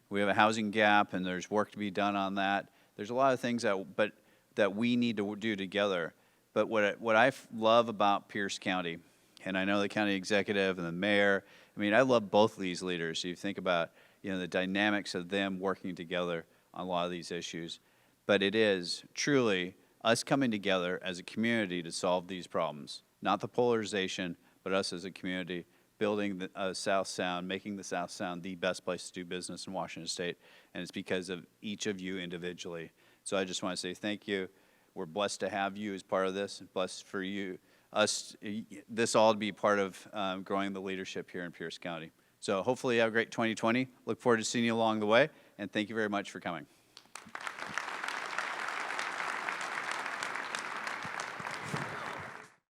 We have a housing gap, and there's work to be done on that. There's a lot of things that we need to do together. But what I love about Pierce County, and I know the county executive and the mayor, I mean, I love both of these leaders. So you think about, you know, the dynamics of them working together on a lot of these issues. But it is truly us coming together as a community to solve these problems. Not the polarization, but us as a community building the South Sound, making the South Sound the best place to do business in Washington State. And it's because of each of you individually. So I just want to say thank you. We're blessed to have you as part of this, blessed for this all to be part of growing the leadership here in Pierce County. So hopefully you have a great 2020. Look forward to seeing you along the way, and thank you very much for coming.